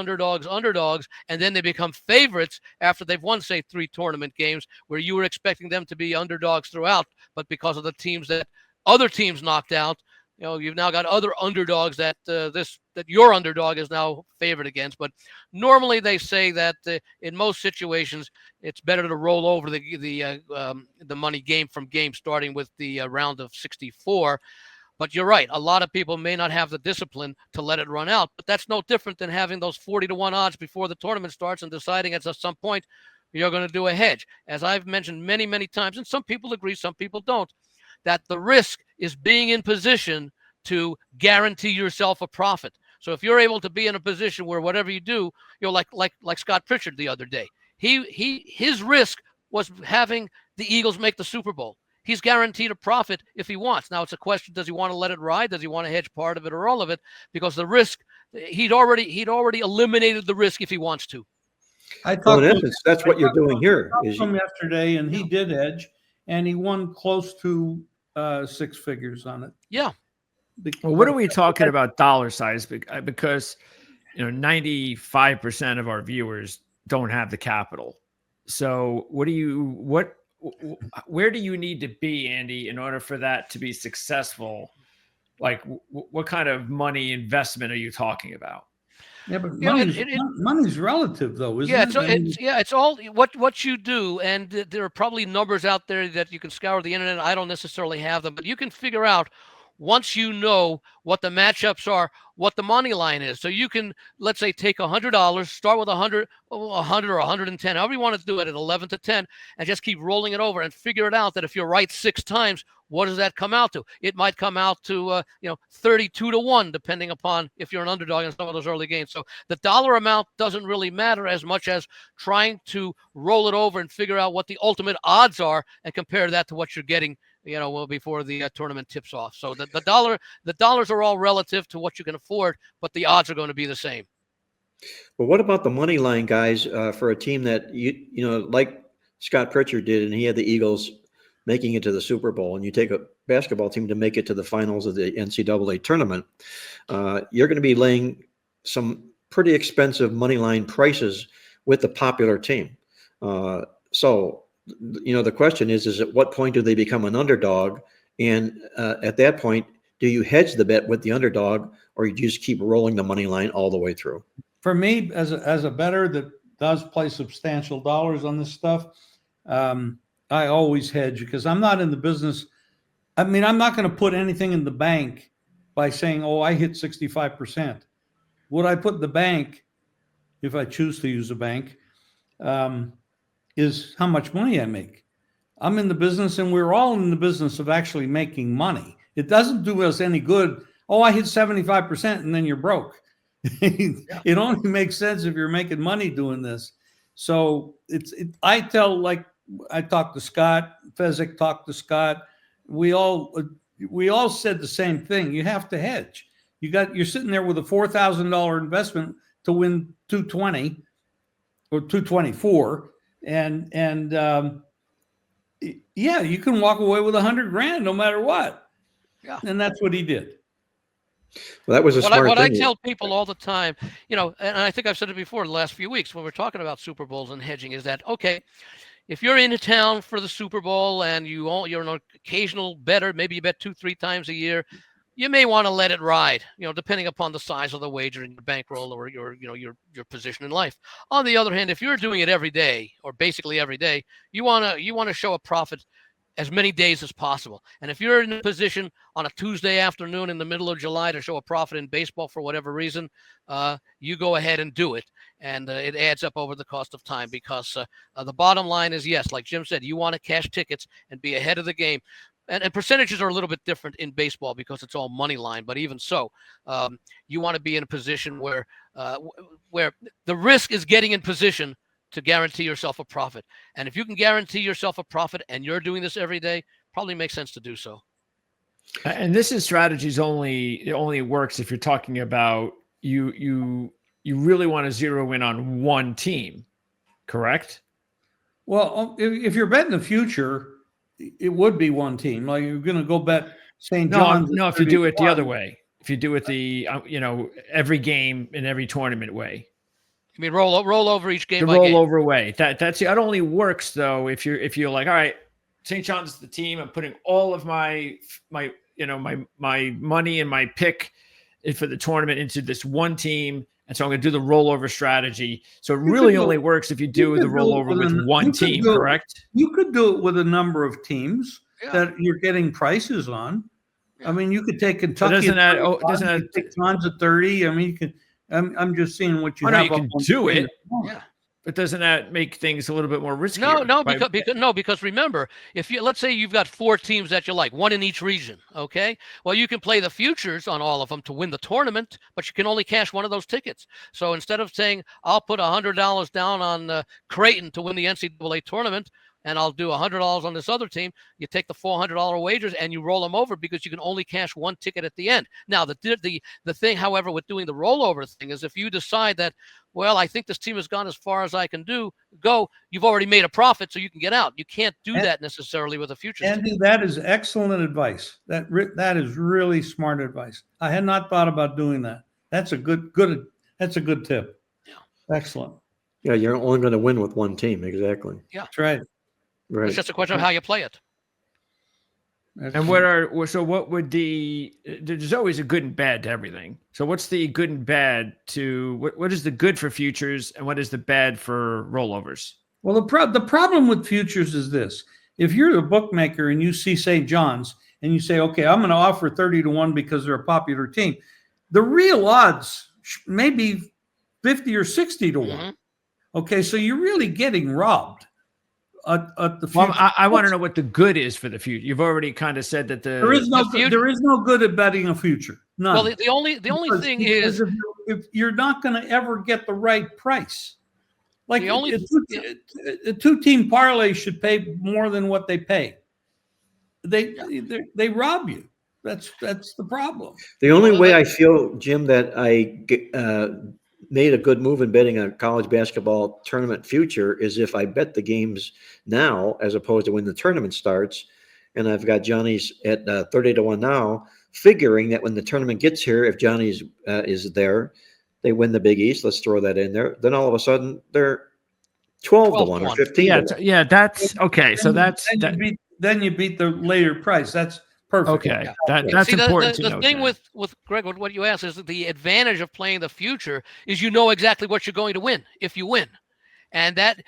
and then they become favorites after they've won, say, 3 tournament games, where you were expecting them to be underdogs throughout, but because of the teams that other teams knocked out, you've now got other underdogs that your underdog is now favored against. But normally they say that in most situations it's better to roll over the money game from game, starting with the round of 64. But you're right, a lot of people may not have the discipline to let it run out. But that's no different than having those 40-1 odds before the tournament starts and deciding at some point you're going to do a hedge. As I've mentioned many, many times, and some people agree, some people don't, that the risk is being in position to guarantee yourself a profit. So if you're able to be in a position where whatever you do, like Scott Pritchard the other day, his risk was having the Eagles make the Super Bowl. He's guaranteed a profit if he wants. Now it's a question: does he want to let it ride? Does he want to hedge part of it or all of it? Because the risk, he'd already eliminated the risk if he wants to. I thought in essence, that's what you're doing here. From yesterday, and he did hedge, and he won close to 6 figures on it. Yeah. Well, what are we talking about dollar size? Because 95% of our viewers don't have the capital. So where do you need to be, Andy, in order for that to be successful? Like, what kind of money investment are you talking about? Yeah, but money's relative, though, isn't it? It's all what you do, and there are probably numbers out there that you can scour the internet. I don't necessarily have them, but you can figure out, once you know what the matchups are, what the money line is. So you can, let's say, take $100, start with 100 or 110, however you want to do it, at 11 to 10, and just keep rolling it over and figure it out that if you're right 6 times, what does that come out to? It might come out to 32-1, depending upon if you're an underdog in some of those early games. So the dollar amount doesn't really matter as much as trying to roll it over and figure out what the ultimate odds are and compare that to what you're getting before the tournament tips off. So the dollars are all relative to what you can afford, but the odds are going to be the same. But what about the money line guys for a team that like Scott Pritchard did, and he had the Eagles making it to the Super Bowl, and you take a basketball team to make it to the finals of the NCAA tournament, you're going to be laying some pretty expensive money line prices with the popular team. So, the question is at what point do they become an underdog? And at that point, do you hedge the bet with the underdog, or you just keep rolling the money line all the way through? For me, as a bettor that does play substantial dollars on this stuff, I always hedge because I'm not in the business. I mean, I'm not going to put anything in the bank by saying, oh, I hit 65%. What I put in the bank, if I choose to use a bank, is how much money I make. I'm in the business, and we're all in the business of actually making money. It doesn't do us any good. Oh, I hit 75% and then you're broke. It only makes sense if you're making money doing this. So I talked to Scott, Fezzik talked to Scott. We all said the same thing. You have to hedge. You're sitting there with a $4,000 investment to win 220 or 224. And you can walk away with $100,000 no matter what. Yeah. And that's what he did. Well, that was a smart What thing. I tell people all the time, and I think I've said it before the last few weeks when we're talking about Super Bowls and hedging, is that, okay, if you're into town for the Super Bowl and you're an occasional bettor, maybe you bet 2-3 times a year, you may want to let it ride, depending upon the size of the wager in your bankroll or your position in life. On the other hand, if you're doing it every day or basically every day, you want to show a profit as many days as possible. And if you're in a position on a Tuesday afternoon in the middle of July to show a profit in baseball for whatever reason, you go ahead and do it. And it adds up over the cost of time because the bottom line is, yes, like Jim said, you want to cash tickets and be ahead of the game. And percentages are a little bit different in baseball because it's all money line. But even so, you want to be in a position where the risk is getting in position to guarantee yourself a profit. And if you can guarantee yourself a profit and you're doing this every day, probably makes sense to do so. And this is strategies it only works if you're talking about you really want to zero in on one team, correct? Well, if you're betting the future, it would be one team. Like you're going to go bet St. John's. No, if you do it the other way, if you do it the every game in every tournament way. You mean roll over each game? The by game. rollover way. That only works though if you're like, all right, St. John's is the team. I'm putting all of my money and my pick for the tournament into this one team, and so I'm going to do the rollover strategy. So it really only works if you do the rollover with one team, correct? You could do it with a number of teams that you're getting prices on. Yeah. I mean, you could take Kentucky. Doesn't that take John's at 30? I mean, you could. I'm just seeing what you have. You can do it. Yeah. But doesn't that make things a little bit more risky? No, because remember, let's say you've got 4 teams that you like, one in each region, okay? Well, you can play the futures on all of them to win the tournament, but you can only cash one of those tickets. So instead of saying, I'll put $100 down on Creighton to win the NCAA tournament, and I'll do $100 on this other team, you take the $400 wagers and you roll them over because you can only cash one ticket at the end. Now, the thing, however, with doing the rollover thing is if you decide that, well, I think this team has gone as far as I can go, you've already made a profit, so you can get out. You can't do that necessarily with a futures. Andy, that is excellent advice. That is really smart advice. I had not thought about doing that. That's a good that's a good tip. Yeah. Excellent. Yeah, you're only going to win with one team. Exactly. Yeah. That's right. Right. It's just a question of how you play it. And what would there's always a good and bad to everything. So what's the good and bad to what is the good for futures and what is the bad for rollovers? Well, the problem with futures is this. If you're a bookmaker and you see St. John's and you say, okay, I'm going to offer 30-1 because they're a popular team, the real odds may be 50 or 60-1. Mm-hmm. Okay, so you're really getting robbed. I want to know what the good is for the future. You've already kind of said that there is no good at betting a future. None. Well, the only thing is if you're not going to ever get the right price. Like a 2-team parlay should pay more than what they pay. They rob you. That's the problem. The only way I feel, Jim, that I made a good move in betting a college basketball tournament future is if I bet the games now as opposed to when the tournament starts. And I've got Johnny's at 30 to 1 now, figuring that when the tournament gets here, if Johnny's is there, they win the Big East. Let's throw that in there. Then all of a sudden they're 12 to 1 or 15 to 1. Yeah, that's okay. So then you beat the later price. That's perfect. okay. Yeah. That's See, important the to note. thing then. with Greg, what you asked is that the advantage of playing the future is you know exactly what you're going to win if you win. And then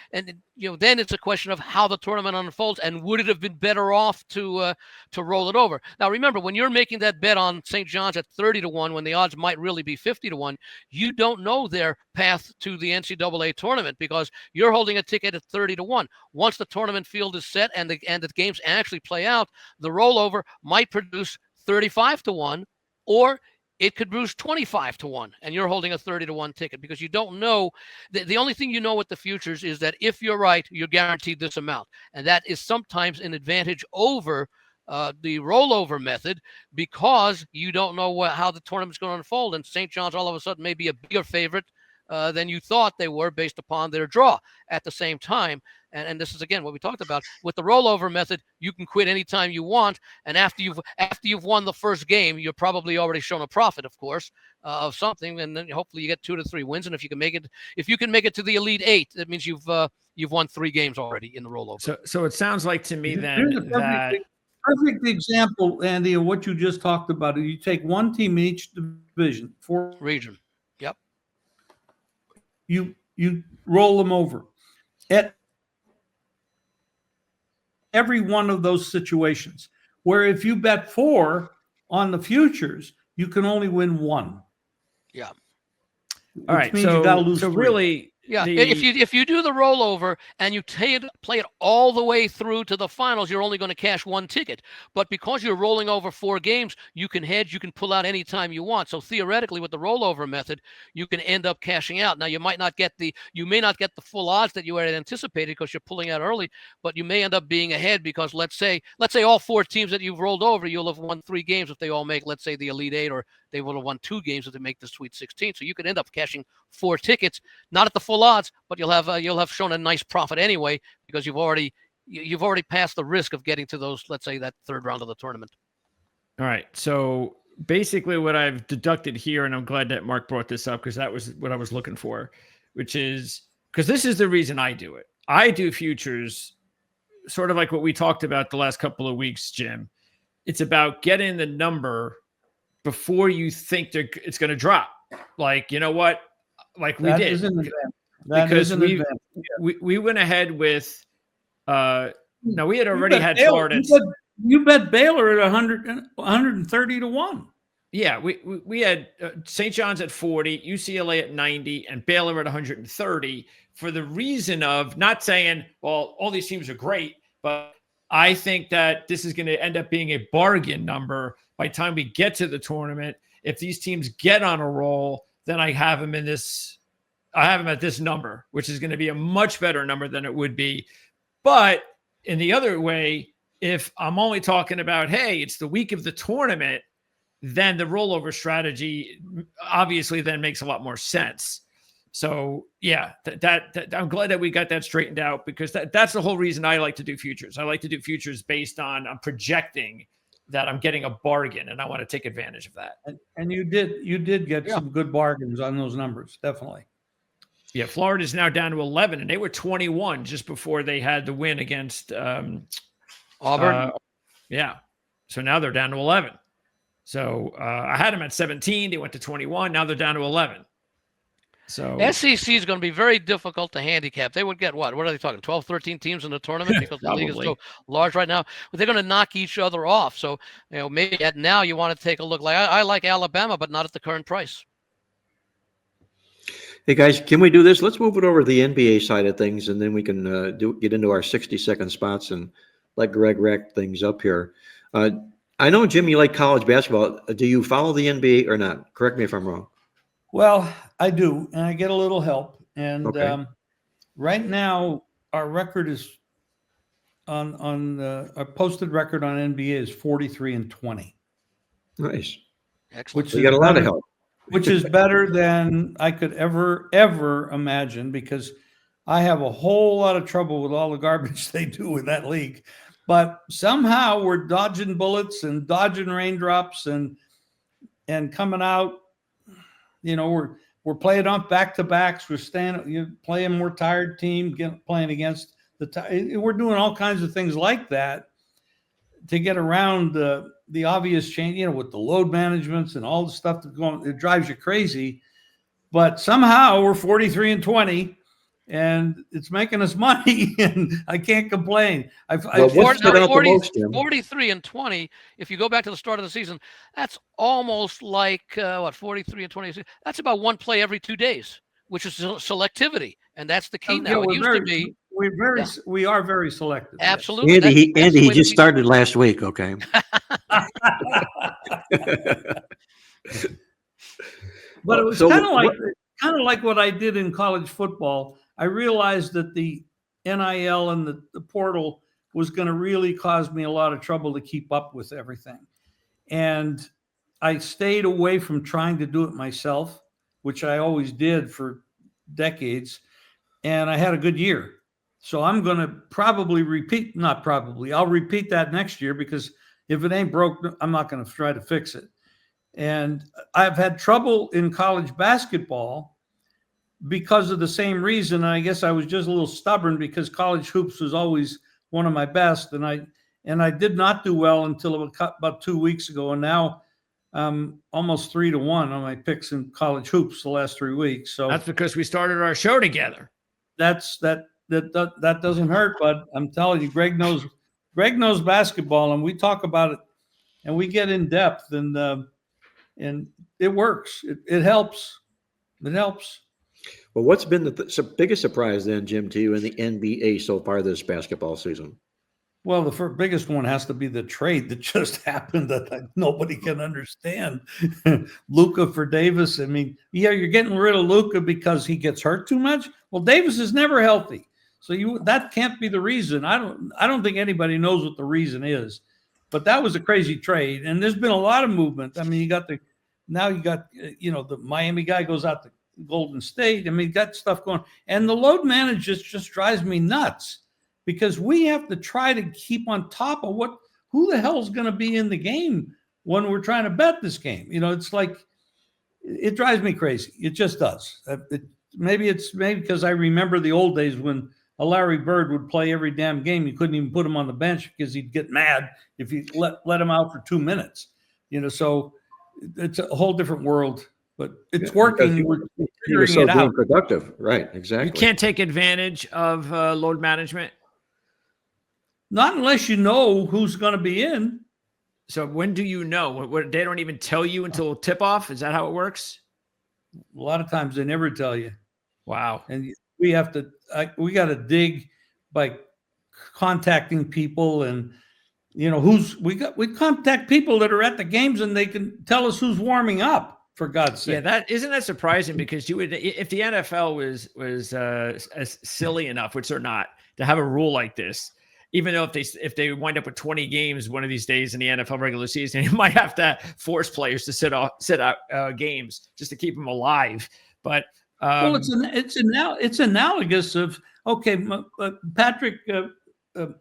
it's a question of how the tournament unfolds, and would it have been better off to roll it over? Now, remember, when you're making that bet on St. John's at 30 to 1, when the odds might really be 50 to 1, you don't know their path to the NCAA tournament because you're holding a ticket at 30 to 1. Once the tournament field is set and the games actually play out, the rollover might produce 35 to 1, or it could produce 25 to 1, and you're holding a 30 to 1 ticket because you don't know. The only thing you know with the futures is that if you're right, you're guaranteed this amount. And that is sometimes an advantage over the rollover method because you don't know how the tournament's going to unfold. And St. John's all of a sudden may be a bigger favorite than you thought they were based upon their draw. At the same time, and this is again what we talked about with the rollover method, you can quit anytime you want, and after you've won the first game, you're probably already shown a profit, of course, of something, and then hopefully you get 2 to 3 wins. And if you can make it to the Elite 8, that means you've won 3 games already in the rollover. So it sounds like to me then Here's a perfect example, Andy, of what you just talked about. You take one team in each division, region. Yep. You roll them over at every one of those situations, where if you bet 4 on the futures, you can only win 1. Yeah. All right. Means you gotta lose 3. Really, yeah. If you do the rollover and you play it all the way through to the finals, you're only going to cash 1 ticket. But because you're rolling over 4 games, you can hedge, you can pull out anytime you want. So theoretically, with the rollover method, you can end up cashing out. Now you may not get the full odds that you had anticipated because you're pulling out early, but you may end up being ahead because let's say all 4 teams that you've rolled over, you'll have won 3 games if they all make, let's say, the Elite 8, or they will have won 2 games if they make the Sweet 16. So you could end up cashing 4 tickets, not at the full odds, but you'll have shown a nice profit anyway because you've already passed the risk of getting to those, let's say, that 3rd round of the tournament. All right. So basically what I've deducted here, and I'm glad that Mark brought this up because that was what I was looking for, which is because this is the reason I do it. I do futures sort of like what we talked about the last couple of weeks, Jim. It's about getting the number before you think it's going to drop. Like, you know what? Like we did. Because we went ahead with now we had already had Florida. You bet Baylor at 130 to 1. Yeah, we had St. John's at 40, UCLA at 90, and Baylor at 130 for the reason of not saying, well, all these teams are great, but I think that this is going to end up being a bargain number by the time we get to the tournament. If these teams get on a roll, then I have them at this number, which is going to be a much better number than it would be. But in the other way, if I'm only talking about, hey, it's the week of the tournament, then the rollover strategy obviously then makes a lot more sense. So yeah, that I'm glad that we got that straightened out because that's the whole reason I like to do futures. I like to do futures based on I'm projecting that I'm getting a bargain and I want to take advantage of that. And you did get some good bargains on those numbers, definitely. Yeah, Florida's now down to 11, and they were 21 just before they had the win against Auburn. Yeah, so now they're down to 11. So I had them at 17. They went to 21. Now they're down to 11. So SEC is going to be very difficult to handicap. They would get what? What are they talking? 12, 13 teams in the tournament because the league is so large right now. But they're going to knock each other off. So maybe now you want to take a look. Like I like Alabama, but not at the current price. Hey guys, can we do this? Let's move it over to the NBA side of things, and then we can get into our 60-second spots and let Greg rack things up here. I know, Jim, you like college basketball. Do you follow the NBA or not? Correct me if I'm wrong. Well, I do, and I get a little help. And Okay. Right now, our record is on our posted record on NBA is 43-20. Nice. Excellent. So you got a lot of help. which is better than I could ever imagine, because I have a whole lot of trouble with all the garbage they do in that league. But somehow we're dodging bullets and dodging raindrops and coming out. We're playing on back-to-backs. We're playing more tired team, playing against we're doing all kinds of things like that to get around the obvious change, with the load managements and all the stuff that's going. It drives you crazy. But somehow we're 43-20, and it's making us money, and I can't complain. What stood out the most, Jim? 43-20. If you go back to the start of the season, that's almost like 43-20. That's about one play every 2 days, which is selectivity, and that's the key now. It used to be. We are very selective. Absolutely. Andy, he just started last week. Okay. But it was kind of like what I did in college football. I realized that the NIL and the portal was going to really cause me a lot of trouble to keep up with everything. And I stayed away from trying to do it myself, which I always did for decades. And I had a good year. So I'm going to I'll repeat that next year, because if it ain't broke, I'm not going to try to fix it. And I've had trouble in college basketball because of the same reason. I guess I was just a little stubborn, because college hoops was always one of my best. And I did not do well until about 2 weeks ago. And now I'm almost 3-1 on my picks in college hoops the last 3 weeks. So that's because we started our show together. That doesn't hurt, but I'm telling you, Greg knows basketball, and we talk about it, and we get in depth, and it works. It helps. It helps. Well, what's been the biggest surprise then, Jim, to you in the NBA so far this basketball season? Well, the biggest one has to be the trade that just happened that nobody can understand. Luka for Davis. I mean, you're getting rid of Luka because he gets hurt too much. Well, Davis is never healthy, so that can't be the reason. I don't think anybody knows what the reason is, but that was a crazy trade. And there's been a lot of movement. I mean, you got the Miami guy goes out to Golden State. I mean, got stuff going, and the load management just drives me nuts, because we have to try to keep on top of who the hell's going to be in the game when we're trying to bet this game. It's like, it drives me crazy. It just does. Maybe because I remember the old days when a Larry Bird would play every damn game. You couldn't even put him on the bench because he'd get mad if you let him out for 2 minutes. So it's a whole different world, but it's working. We're figuring it out. Productive, right? Exactly. You can't take advantage of load management. Not unless you know who's going to be in. So when do you know? They don't even tell you until tip off? Is that how it works? A lot of times they never tell you. Wow. And we got to dig by contacting people, and we contact people that are at the games, and they can tell us who's warming up, for God's sake. Yeah, isn't that surprising, because if the NFL was silly enough, which they're not, to have a rule like this, even though if they wind up with 20 games one of these days in the NFL regular season, you might have to force players to sit out games just to keep them alive. But it's analogous of, okay, Patrick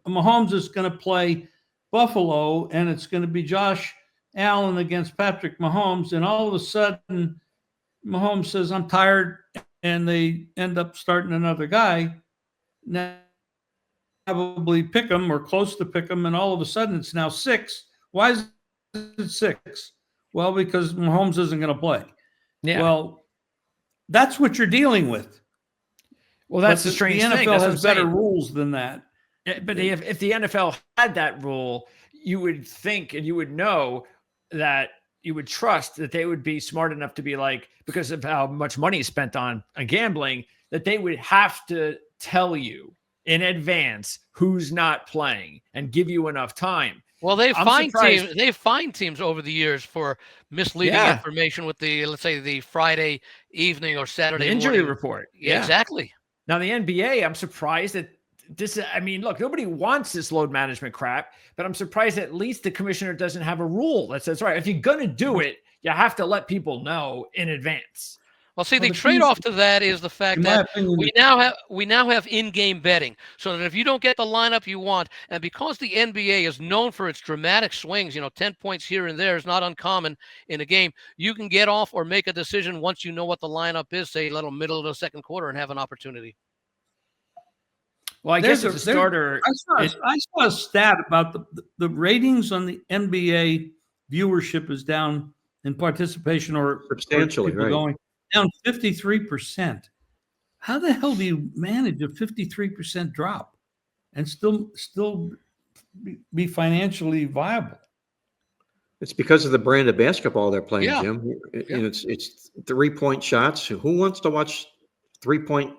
Mahomes is going to play Buffalo, and it's going to be Josh Allen against Patrick Mahomes, and all of a sudden Mahomes says, "I'm tired," and they end up starting another guy. Now, probably pick them or close to pick them, and all of a sudden it's now 6. Why is it 6? Well, because Mahomes isn't going to play. Yeah. Well, that's what you're dealing with. Well, that's the strange thing. The NFL has better rules than that. Yeah, but if the NFL had that rule, you would think, and you would know that you would trust that they would be smart enough to be like, because of how much money is spent on gambling, that they would have to tell you in advance who's not playing and give you enough time. Well, they've fined teams over the years for misleading information with let's say the Friday evening or Saturday injury morning report. Yeah, exactly. Now the NBA, I'm surprised that I mean, look, nobody wants this load management crap, but I'm surprised at least the commissioner doesn't have a rule that says, all right, if you're going to do it, you have to let people know in advance. Well, see, Well, the the trade-off to that is the fact in my that opinion, we now have in-game betting, so that if you don't get the lineup you want, and because the NBA is known for its dramatic swings, 10 points here and there is not uncommon in a game, you can get off or make a decision once you know what the lineup is, say, a little middle of the second quarter, and have an opportunity. Well, I guess as a starter, I saw a stat about the ratings on the NBA viewership is down in participation or Substantially, people right. going down 53%. How the hell do you manage a 53% drop and still be financially viable? It's because of the brand of basketball they're playing, Yeah. Jim. It's 3-point shots. Who wants to watch 3-point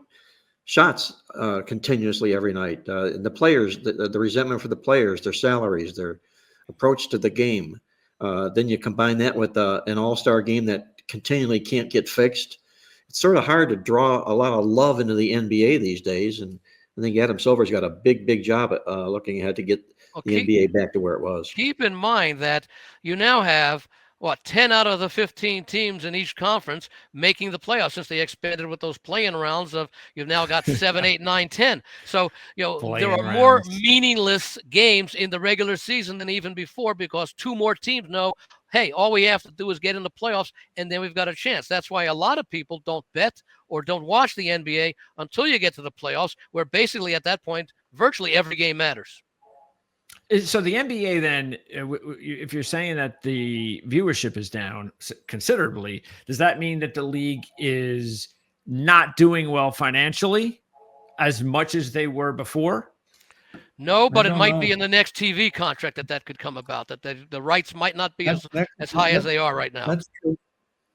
shots continuously every night? The players, the resentment for the players, their salaries, their approach to the game. Then you combine that with an all-star game that continually can't get fixed. It's sort of hard to draw a lot of love into the NBA these days. And I think Adam Silver's got a big job at looking ahead to get the NBA back to where it was. Keep in mind that you now have 10 out of the 15 teams in each conference making the playoffs, since they expanded with those play-in rounds of you've now got 7, 8, 9, 10. So, there are more meaningless games in the regular season than even before, because 2 more teams know, hey, all we have to do is get in the playoffs and then we've got a chance. That's why a lot of people don't bet or don't watch the NBA until you get to the playoffs, where basically at that point, virtually every game matters. So the NBA then, if you're saying that the viewership is down considerably, does that mean that the league is not doing well financially as much as they were before? No, but it might be in the next TV contract that could come about, that the rights might not be as high as they are right now. That's true.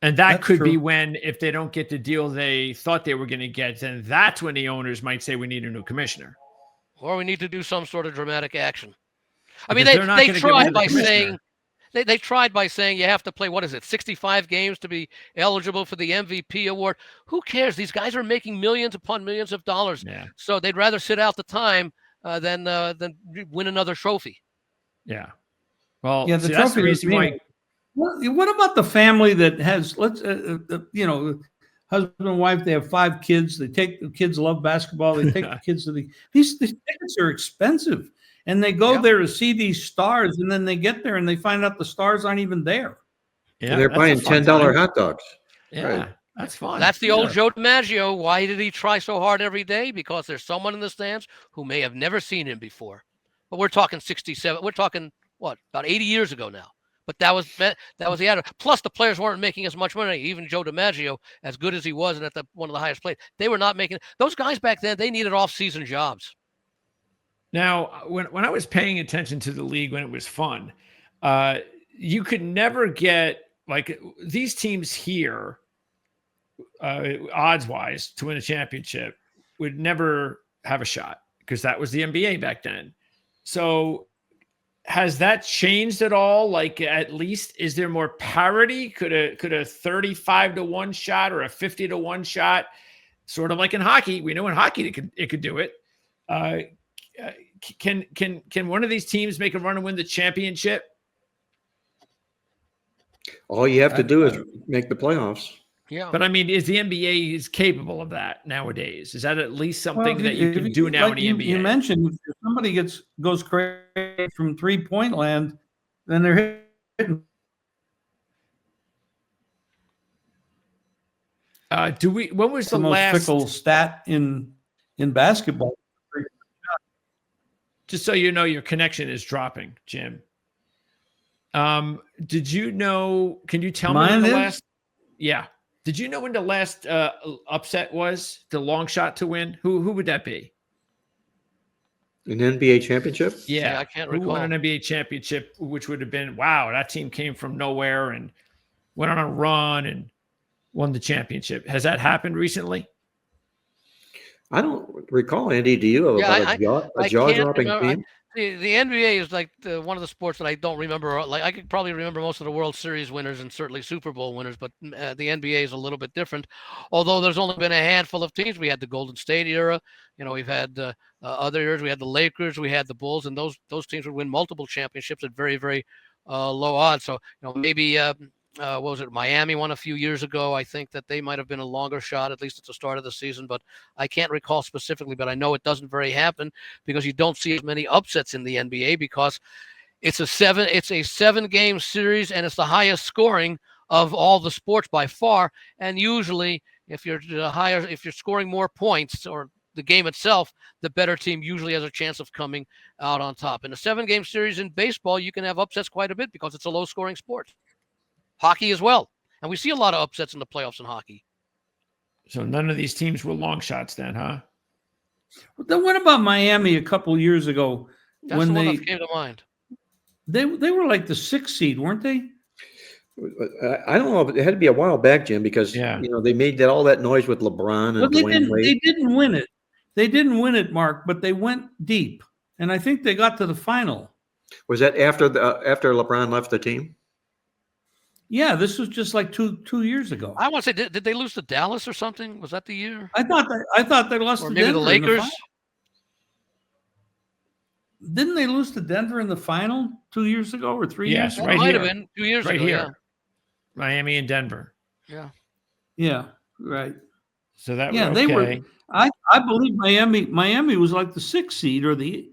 And that could be when, if they don't get the deal they thought they were going to get, then that's when the owners might say we need a new commissioner. Or we need to do some sort of dramatic action. I mean, Because they tried by saying they tried by saying you have to play, 65 games to be eligible for the MVP award. Who cares? These guys are making millions upon millions of dollars. Yeah. So they'd rather sit out the time than win another trophy. Yeah. Well, the that's trophy the reason why. What about the family that has, husband and wife, they have 5 kids. The kids love basketball. They take the kids to these tickets are expensive. And they go there to see these stars, and then they get there and they find out the stars aren't even there. Yeah, and they're buying $10 hot dogs. Yeah, right. That's fun. That's the old Joe DiMaggio. Why did he try so hard every day? Because there's someone in the stands who may have never seen him before. But we're talking 67. We're talking about 80 years ago now. But that was the attitude. Plus, the players weren't making as much money. Even Joe DiMaggio, as good as he was and at one of the highest plays, they were not making. Those guys back then, they needed off-season jobs. Now, when I was paying attention to the league when it was fun, you could never get these teams here, odds-wise, to win a championship would never have a shot, because that was the NBA back then. So has that changed at all? At least, is there more parity? Could a 35-1 shot or a 50-1 shot, sort of like in hockey? We know in hockey it could do it. Can one of these teams make a run and win the championship? All you have to do is make the playoffs. Yeah. But I mean, is the NBA is capable of that nowadays? Is that at least something that you can do now in the NBA? You mentioned if somebody goes crazy from 3-point land, then they're hitting. When was the most last fickle stat in basketball? Just so you know, your connection is dropping, Jim. Did you know? Can you tell me when the last? Yeah. Did you know when the last upset was? The long shot to win. Who would that be? An NBA championship? Yeah, I can't Who recall. won an NBA championship, which would have been, wow, that team came from nowhere and went on a run and won the championship. Has that happened recently? I don't recall, Andy. Do you have a jaw-dropping team? The NBA is like one of the sports that I don't remember. Like I could probably remember most of the World Series winners and certainly Super Bowl winners, but the NBA is a little bit different. Although there's only been a handful of teams. We had the Golden State era. We've had other years. We had the Lakers. We had the Bulls, and those teams would win multiple championships at very, very low odds. So maybe what was it? Miami won a few years ago. I think that they might have been a longer shot, at least at the start of the season, but I can't recall specifically. But I know it doesn't very happen because you don't see as many upsets in the NBA because it's a 7-game series and it's the highest scoring of all the sports by far. And usually, if you're scoring more points or the game itself, the better team usually has a chance of coming out on top. In a 7-game series in baseball, you can have upsets quite a bit because it's a low-scoring sport. Hockey as well. And we see a lot of upsets in the playoffs in hockey. So none of these teams were long shots then, huh? Then what about Miami a couple years ago? That's when the one they that came to mind. they were like the 6th seed, weren't they? I don't know. It had to be a while back, Jim, because they made all that noise with LeBron and Dwayne Wade. They didn't win it. They didn't win it, Mark, but they went deep, and I think they got to the final. Was that after LeBron left the team? Yeah, this was just like two years ago. I want to say, did they lose to Dallas or something? Was that the year? I thought they lost or to maybe Denver the Lakers. Didn't they lose to Denver in the final 2 years ago or 3 years ago? Right might here. have been 2 years Right ago. here. Miami and Denver. Yeah. Yeah, right. So that Yeah, was they okay. were. I believe Miami was like the 6th seed or the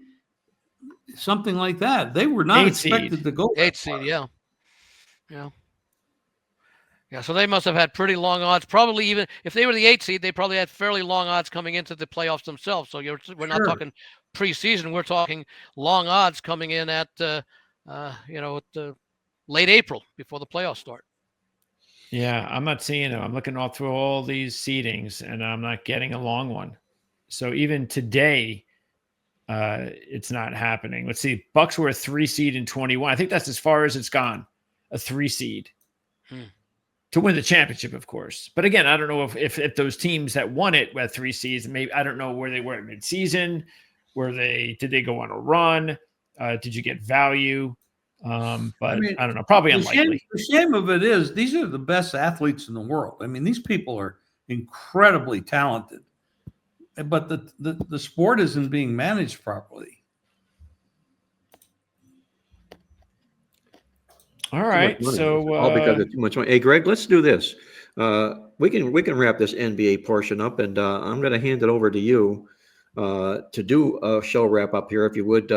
something like that. They were not 8th expected seed. to go. 8th seed. Yeah. So they must have had pretty long odds. Probably even if they were the 8th seed, they probably had fairly long odds coming into the playoffs themselves. So we're not talking preseason. We're talking long odds coming in at late April before the playoffs start. Yeah, I'm not seeing them. I'm looking all through all these seedings, and I'm not getting a long one. So even today, it's not happening. Let's see. Bucks were a 3 seed in 21. I think that's as far as it's gone. A 3 seed. To win the championship, of course. But again, I don't know if those teams that won it were 3 seeds, maybe I don't know where they were at midseason. Did they go on a run? Did you get value? But I don't know, probably unlikely. The shame of it is these are the best athletes in the world. I mean, these people are incredibly talented, but the sport isn't being managed properly. All right, so all because of too much money. Hey, Greg, let's do this. We can wrap this NBA portion up, and I'm going to hand it over to you to do a show wrap up here, if you would.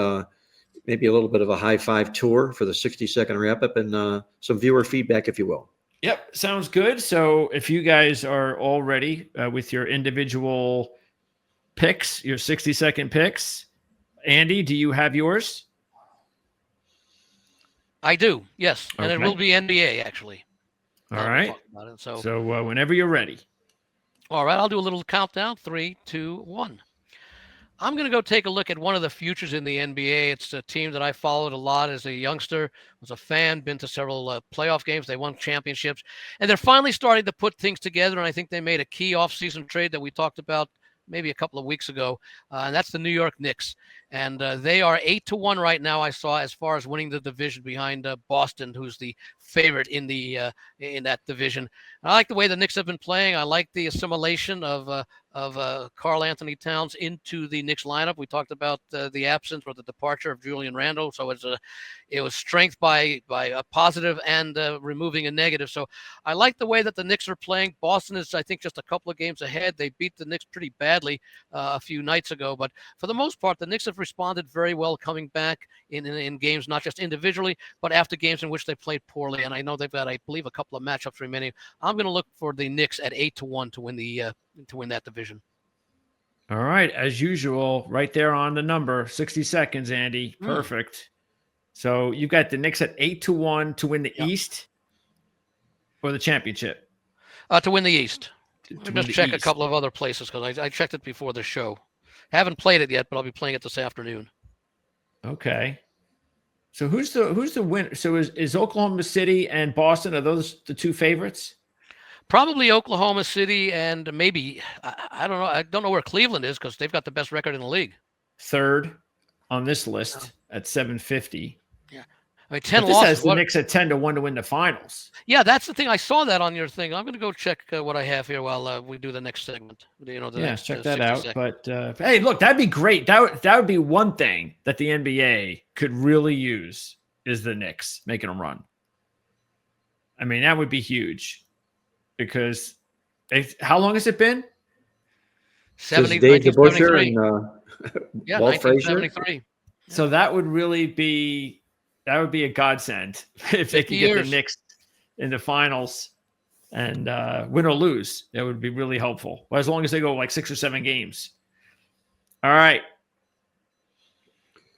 Maybe a little bit of a high five tour for the 60-second wrap up, and some viewer feedback, if you will. Yep, sounds good. So if you guys are all ready with your individual picks, your 60-second picks, Andy, do you have yours? I do, yes. And Okay. it will be NBA, actually. All right. So whenever you're ready. All right, I'll do a little countdown. 3, 2, 1. I'm going to go take a look at one of the futures in the NBA. It's a team that I followed a lot as a youngster, was a fan, been to several playoff games. They won championships. And they're finally starting to put things together, and I think they made a key offseason trade that we talked about maybe a couple of weeks ago, and that's the New York Knicks. And they are 8-1 right now, I saw, as far as winning the division behind Boston, who's the favorite in that division. And I like the way the Knicks have been playing. I like the assimilation of Karl Anthony Towns into the Knicks lineup. We talked about the absence or the departure of Julian Randle, so it was strength by a positive and removing a negative. So I like the way that the Knicks are playing. Boston is, I think, just a couple of games ahead. They beat the Knicks pretty badly a few nights ago, but for the most part, the Knicks have responded very well, coming back in games, not just individually, but after games in which they played poorly. And I know they've got, I believe, a couple of matchups remaining. I'm going to look for the Knicks at 8-1 to win that division. All right, as usual, right there on the number, 60 seconds, Andy. Perfect. So you've got the Knicks at 8-1 to win the East or the championship? To win the East. Let me just check a couple of other places because I checked it before the show. Haven't played it yet, but I'll be playing it this afternoon. Okay. So who's the winner? So is Oklahoma City and Boston, are those the two favorites? Probably Oklahoma City and maybe, I don't know. I don't know where Cleveland is because they've got the best record in the league. Third. on this list at 750. I mean, 10 But this losses. has the Knicks at 10-1 to win the finals. Yeah, that's the thing. I saw that on your thing. I'm going to go check what I have here while we do the next segment. The next, check that 60 out. seconds. But hey, look, that'd be great. That would be one thing that the NBA could really use is the Knicks making a run. I mean, that would be huge because how long has it been? Dave DeBusschere 1973. and Walt Frazier. 1973. So that would really be a godsend if they could get the Knicks in the finals and win or lose. That would be really helpful. Well, as long as they go like 6 or 7 games. All right.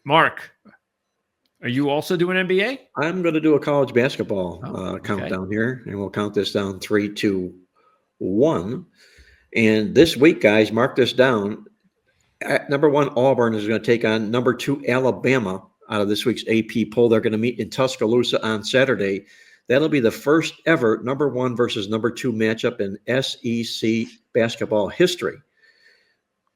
Mark, are you also doing NBA? I'm going to do a college basketball countdown here, and we'll count this down 3, 2, 1. And this week, guys, mark this down. At number 1, Auburn is going to take on number 2, Alabama out of this week's AP poll. They're going to meet in Tuscaloosa on Saturday. That'll be the first ever number 1 versus number 2 matchup in SEC basketball history.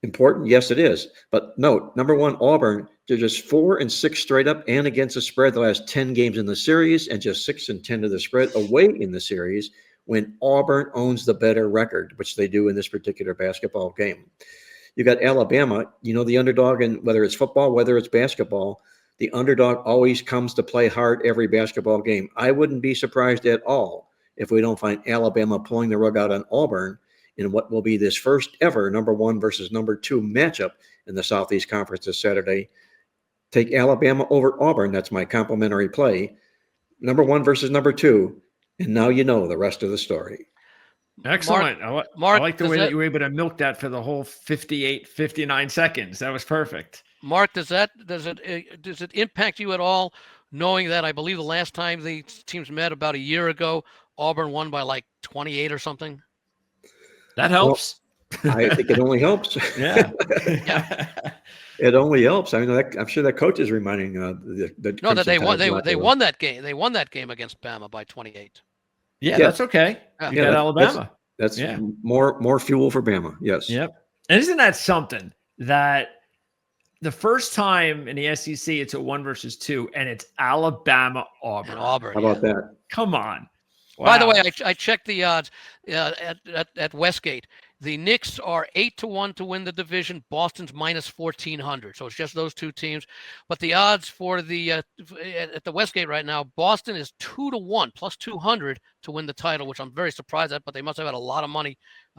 Important? Yes, it is. But note, number 1, Auburn, they're just 4-6 straight up and against the spread the last 10 games in the series, and just 6-10 to the spread away in the series when Auburn owns the better record, which they do in this particular basketball game. You got Alabama, the underdog, and whether it's football, whether it's basketball, the underdog always comes to play hard every basketball game. I wouldn't be surprised at all if we don't find Alabama pulling the rug out on Auburn in what will be this first ever number 1 versus number 2 matchup in the Southeast Conference this Saturday. Take Alabama over Auburn. That's my complimentary play. Number 1 versus number 2. And now you know the rest of the story. Excellent. Mark, I like the way that you were able to milk that for the whole 59 seconds. That was perfect. Mark, does it impact you at all, knowing that I believe the last time the teams met about a year ago, Auburn won by like 28 or something? That helps. Well, I think it only helps. Yeah. It only helps. I mean, I'm sure that coach is reminding the that they won that game. They won that game against Bama by 28. Yeah, that's okay. You got Alabama. That's more fuel for Bama. Yes. Yep. And isn't that something that the first time in the SEC it's a 1 versus 2, and it's Alabama Auburn. How about that? Come on. Wow. By the way, I checked the odds at Westgate. The Knicks are 8-1 to win the division. Boston's minus 1,400. So it's just those two teams. But the odds for at the Westgate right now, Boston is 2-1 plus 200 to win the title, which I'm very surprised at. But they must have had a lot of money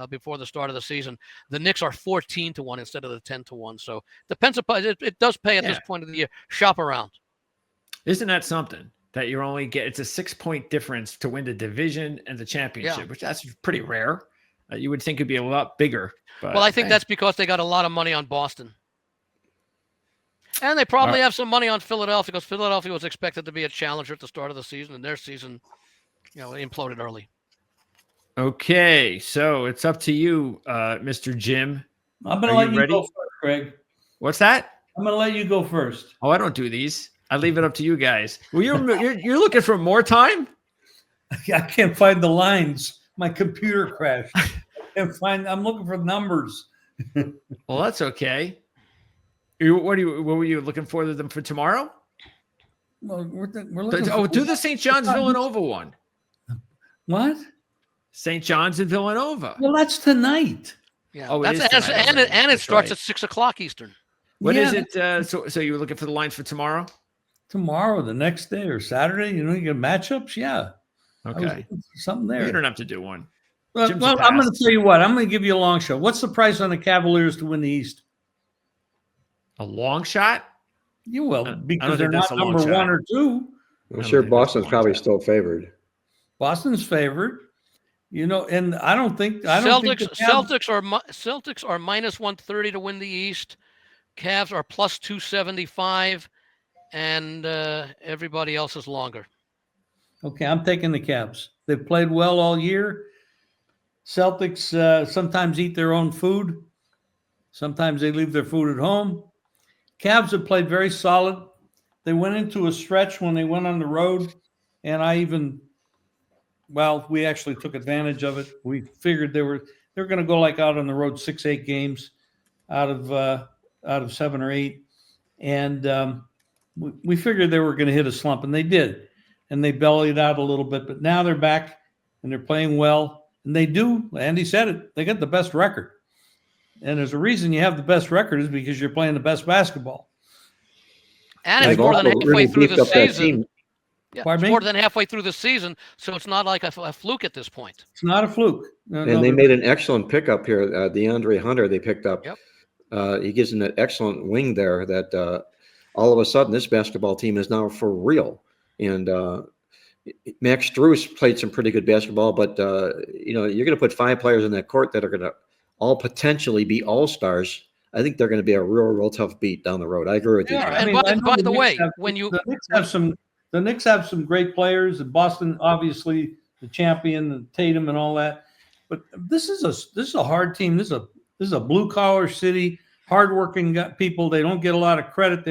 before the start of the season. The Knicks are 14-1 instead of the 10-1. So depends upon it does pay at this point of the year. Shop around. Isn't that something? That you only get, it's a 6-point difference to win the division and the championship, which that's pretty rare. You would think it'd be a lot bigger. But, well, I think that's because they got a lot of money on Boston. And they probably have some money on Philadelphia, because Philadelphia was expected to be a challenger at the start of the season, and their season, imploded early. Okay, so it's up to you, Mr. Jim. I'm going to let you go first, Craig. What's that? I'm going to let you go first. Oh, I don't do these. I leave it up to you guys. Well, you're looking for more time? I can't find the lines. My computer crashed. I'm looking for numbers. Well, that's okay. What were you looking for them for tomorrow? Well, we're looking do the St. John's Villanova one. What? St. John's and Villanova. Well, that's tonight. Yeah. Oh, it starts at 6:00 Eastern. What is it? So you were looking for the lines for tomorrow? Tomorrow, the next day, or Saturday? You get matchups. Yeah. Okay. Something there. You don't have to do one. Well, I'm going to tell you what. I'm going to give you a long shot. What's the price on the Cavaliers to win the East? A long shot? You will, because they're not number 1 or 2. I'm sure Boston's probably still favored. Boston's favored. And I don't think Celtics are minus 130 to win the East. Cavs are plus 275, and everybody else is longer. Okay, I'm taking the Cavs. They've played well all year. Celtics sometimes eat their own food. Sometimes they leave their food at home. Cavs have played very solid. They went into a stretch when they went on the road, and we actually took advantage of it. We figured they were going to go out on the road 6-8 games out of 7 or 8, And we figured they were going to hit a slump, and they did. And they bellied out a little bit, but now they're back and they're playing well. And they do, Andy said it, they got the best record. And there's a reason you have the best record is because you're playing the best basketball. And it's They've more than also halfway really through beefed the up that season. team. Yeah, Pardon it's me? more than halfway through the season, so it's not like a fluke at this point. It's not a fluke. No, And they made an excellent pickup here. DeAndre Hunter, they picked up. Yep. He gives them an excellent wing there that all of a sudden this basketball team is now for real. And Max Strus played some pretty good basketball, but you're going to put 5 players in that court that are going to all potentially be all-stars. I think they're going to be a real tough beat down the road. I agree with you. Yeah, Jim. And by the way, when you the Knicks have some great players, and Boston obviously the champion, and Tatum and all that. But this is a hard team. This is a blue collar city, hardworking people. They don't get a lot of credit.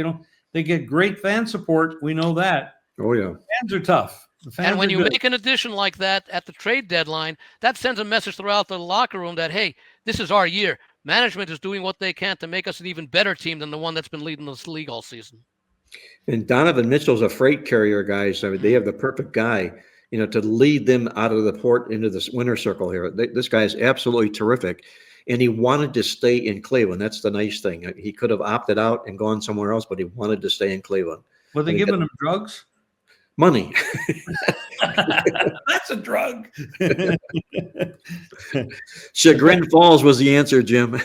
They get great fan support. We know that. Oh yeah, fans are tough. And when you make an addition like that at the trade deadline, that sends a message throughout the locker room that, hey, this is our year. Management is doing what they can to make us an even better team than the one that's been leading this league all season. And Donovan Mitchell's a freight carrier, guys. I mean, they have the perfect guy, to lead them out of the port into this winner circle here. This guy is absolutely terrific. And he wanted to stay in Cleveland. That's the nice thing. He could have opted out and gone somewhere else, but he wanted to stay in Cleveland. Were they giving him drugs? Money. That's a drug. Chagrin Falls was the answer, Jim.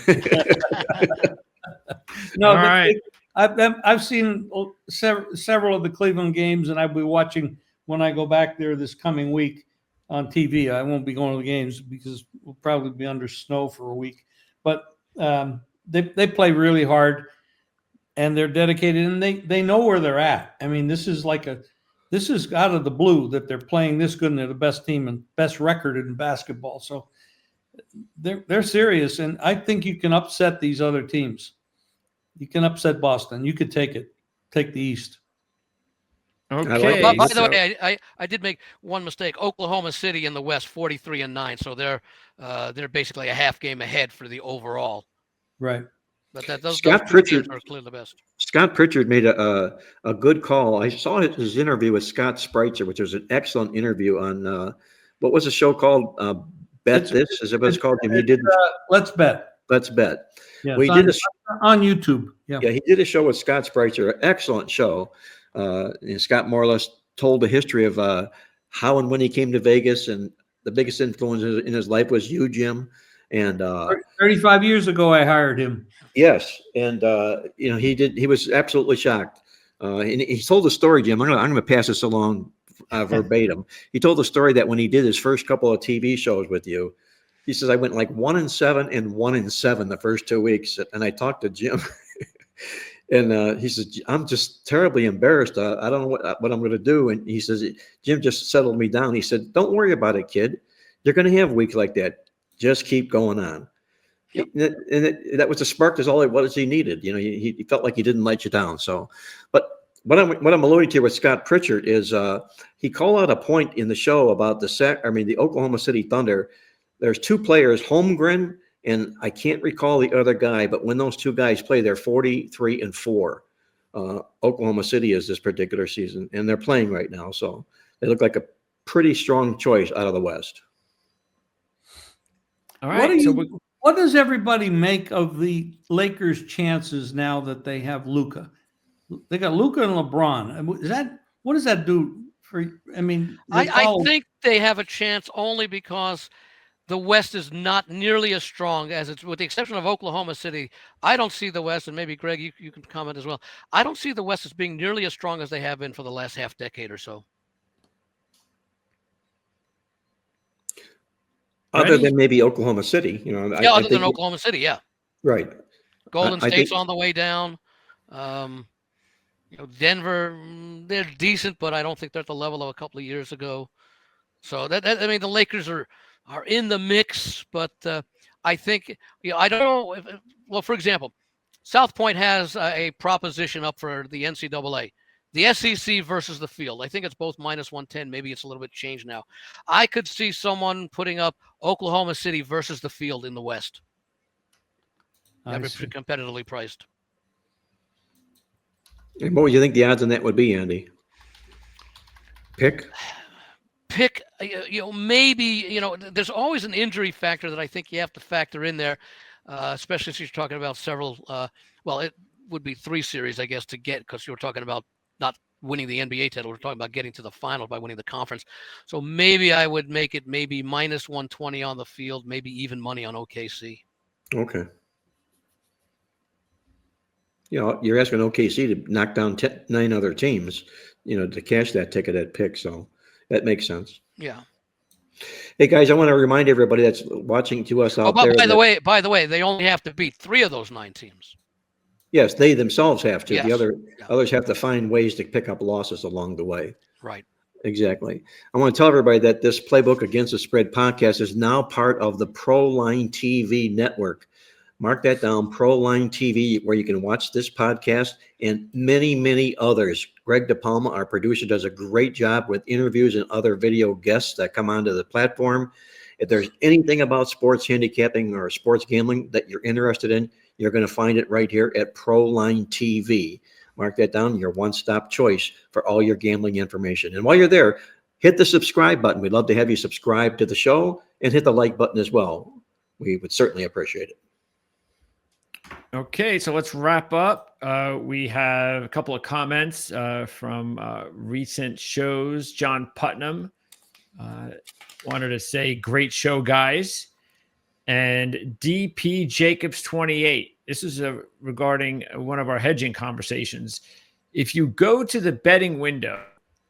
No, all right. I've seen several of the Cleveland games, and I'll be watching when I go back there this coming week on TV. I won't be going to the games because we'll probably be under snow for a week. But they play really hard, and they're dedicated, and they know where they're at. I mean, this is out of the blue that they're playing this good, and they're the best team and best record in basketball. So they're serious, and I think you can upset these other teams. You can upset Boston. You could take the East. Okay. By the way, I did make one mistake. Oklahoma City in the West, 43-9, so they're basically a half game ahead for the overall. Right. But those Scott two teams Pritchard are clearly the best. Scott Pritchard made a good call. I saw his interview with Scott Spreitzer, which was an excellent interview on what was the show called? Bet This is what it's called. He did Let's Bet. Let's Bet. Yeah, We did did on YouTube. Yeah, he did a show with Scott Spreitzer, an excellent show. And Scott more or less told the history of how and when he came to Vegas, and the biggest influence in his life was you, Jim. And 35 years ago, I hired him. yes, and he was absolutely shocked. And he told the story, Jim. I'm gonna pass this along verbatim. He told the story that when he did his first couple of TV shows with you, he says, I went like 1-7 and 1-7 the first 2 weeks. And I talked to Jim and he says, I'm just terribly embarrassed. I don't know what I'm going to do. And he says, Jim just settled me down. He said, don't worry about it, kid. You're going to have weeks like that. Just keep going on. Yep. That was the spark. That's all it was he needed. He felt like he didn't let you down. So, but what I'm alluding to with Scott Pritchard is he called out a point in the show about the Oklahoma City Thunder. There's 2 players, Holmgren, and I can't recall the other guy, but when those 2 guys play, they're 43-4. Oklahoma City is this particular season, and they're playing right now. So they look like a pretty strong choice out of the West. All right. What does everybody make of the Lakers' chances now that they have Luka? They got Luka and LeBron. What does that do for? I mean, I think they have a chance only because the West is not nearly as strong as it's, with the exception of Oklahoma City. I don't see the West, and maybe Greg, you can comment as well. I don't see the West as being nearly as strong as they have been for the last half decade or so. Other than maybe Oklahoma City, other than Oklahoma City, yeah. Right. Golden State's on the way down. Denver, they're decent, but I don't think they're at the level of a couple of years ago. So the Lakers are in the mix, but I think I don't know. Well, for example, South Point has a proposition up for the NCAA. The SEC versus the field. I think it's both -110. Maybe it's a little bit changed now. I could see someone putting up Oklahoma City versus the field in the West. Pretty competitively priced. And what would you think the odds on that would be, Andy? Pick, maybe, there's always an injury factor that I think you have to factor in there, especially if you're talking about several, well, it would be 3 series, I guess, to get, because you're talking about not winning the NBA title. We're talking about getting to the final by winning the conference. So maybe I would make it maybe minus 120 on the field, maybe even money on OKC. okay. You're asking OKC to knock down 9 other teams, to cash that ticket at pick. So that makes sense. Yeah. Hey guys, I want to remind everybody that's watching to us out there. By the way, they only have to beat 3 of those 9 teams. Yes, they themselves have to. Yes. The others have to find ways to pick up losses along the way. Right. Exactly. I want to tell everybody that this Playbook Against the Spread podcast is now part of the ProLine TV network. Mark that down, ProLine TV, where you can watch this podcast and many, many others. Greg DePalma, our producer, does a great job with interviews and other video guests that come onto the platform. If there's anything about sports handicapping or sports gambling that you're interested in, you're going to find it right here at ProLine TV. Mark that down, your one-stop choice for all your gambling information. And while you're there, hit the subscribe button. We'd love to have you subscribe to the show and hit the like button as well. We would certainly appreciate it. Okay, so let's wrap up. We have a couple of comments from recent shows. John Putnam wanted to say, great show, guys. And DP Jacobs 28. This is regarding one of our hedging conversations. If you go to the betting window,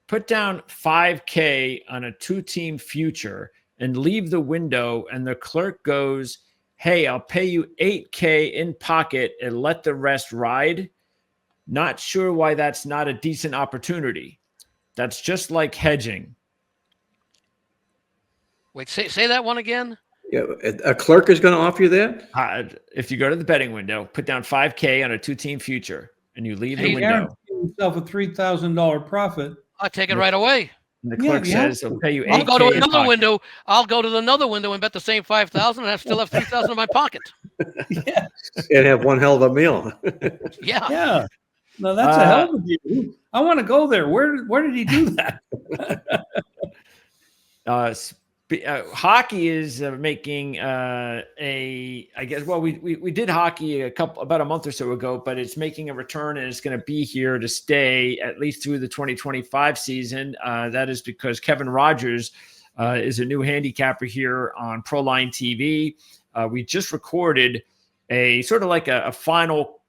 put down $5K on a 2-team future and leave the window, and the clerk goes, hey, I'll pay you $8K in pocket and let the rest ride. Not sure why that's not a decent opportunity. That's just like hedging. Wait, say that one again. Yeah, a clerk is going to offer you that? If you go to the betting window, put down $5K on a 2-team future, and you leave the window. Yourself a $3,000 profit. I'll take it right away. And the clerk says he'll pay you $8K. I'll go to another window. I'll go to another window and bet the same $5,000, and I still have $3,000 in my pocket. Yeah. And have one hell of a meal. Yeah. Yeah. No, that's a hell of a deal. I want to go there. Where did he do that? Hockey is making we did hockey about a month or so ago, but it's making a return, and it's going to be here to stay at least through the 2025 season. That is because Kevin Rogers is a new handicapper here on ProLine TV. We just recorded a sort of like a final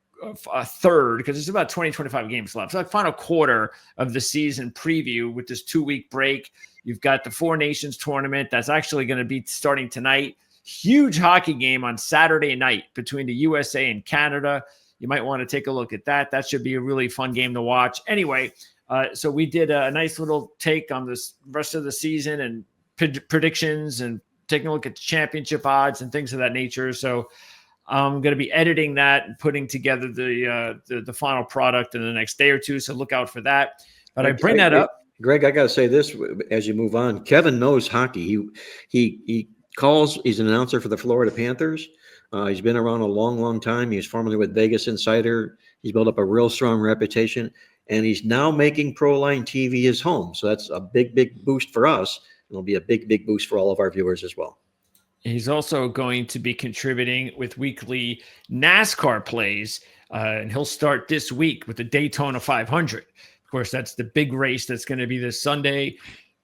third, because it's about 20-25 games left. So like final quarter of the season preview with this 2-week break. You've got the 4 Nations tournament that's actually going to be starting tonight. Huge hockey game on Saturday night between the USA and Canada. You might want to take a look at that. That should be a really fun game to watch. Anyway, so we did a nice little take on this rest of the season and predictions and taking a look at the championship odds and things of that nature. So I'm going to be editing that and putting together the final product in the next day or two. So look out for that. But I bring that up. Greg, I got to say this as you move on. Kevin knows hockey. He calls. He's an announcer for the Florida Panthers. He's been around a long, long time. He's formerly with Vegas Insider. He's built up a real strong reputation, and he's now making ProLine TV his home. So that's a big, big boost for us. It'll be a big, big boost for all of our viewers as well. He's also going to be contributing with weekly NASCAR plays, and he'll start this week with the Daytona 500. Of course, that's the big race that's going to be this Sunday.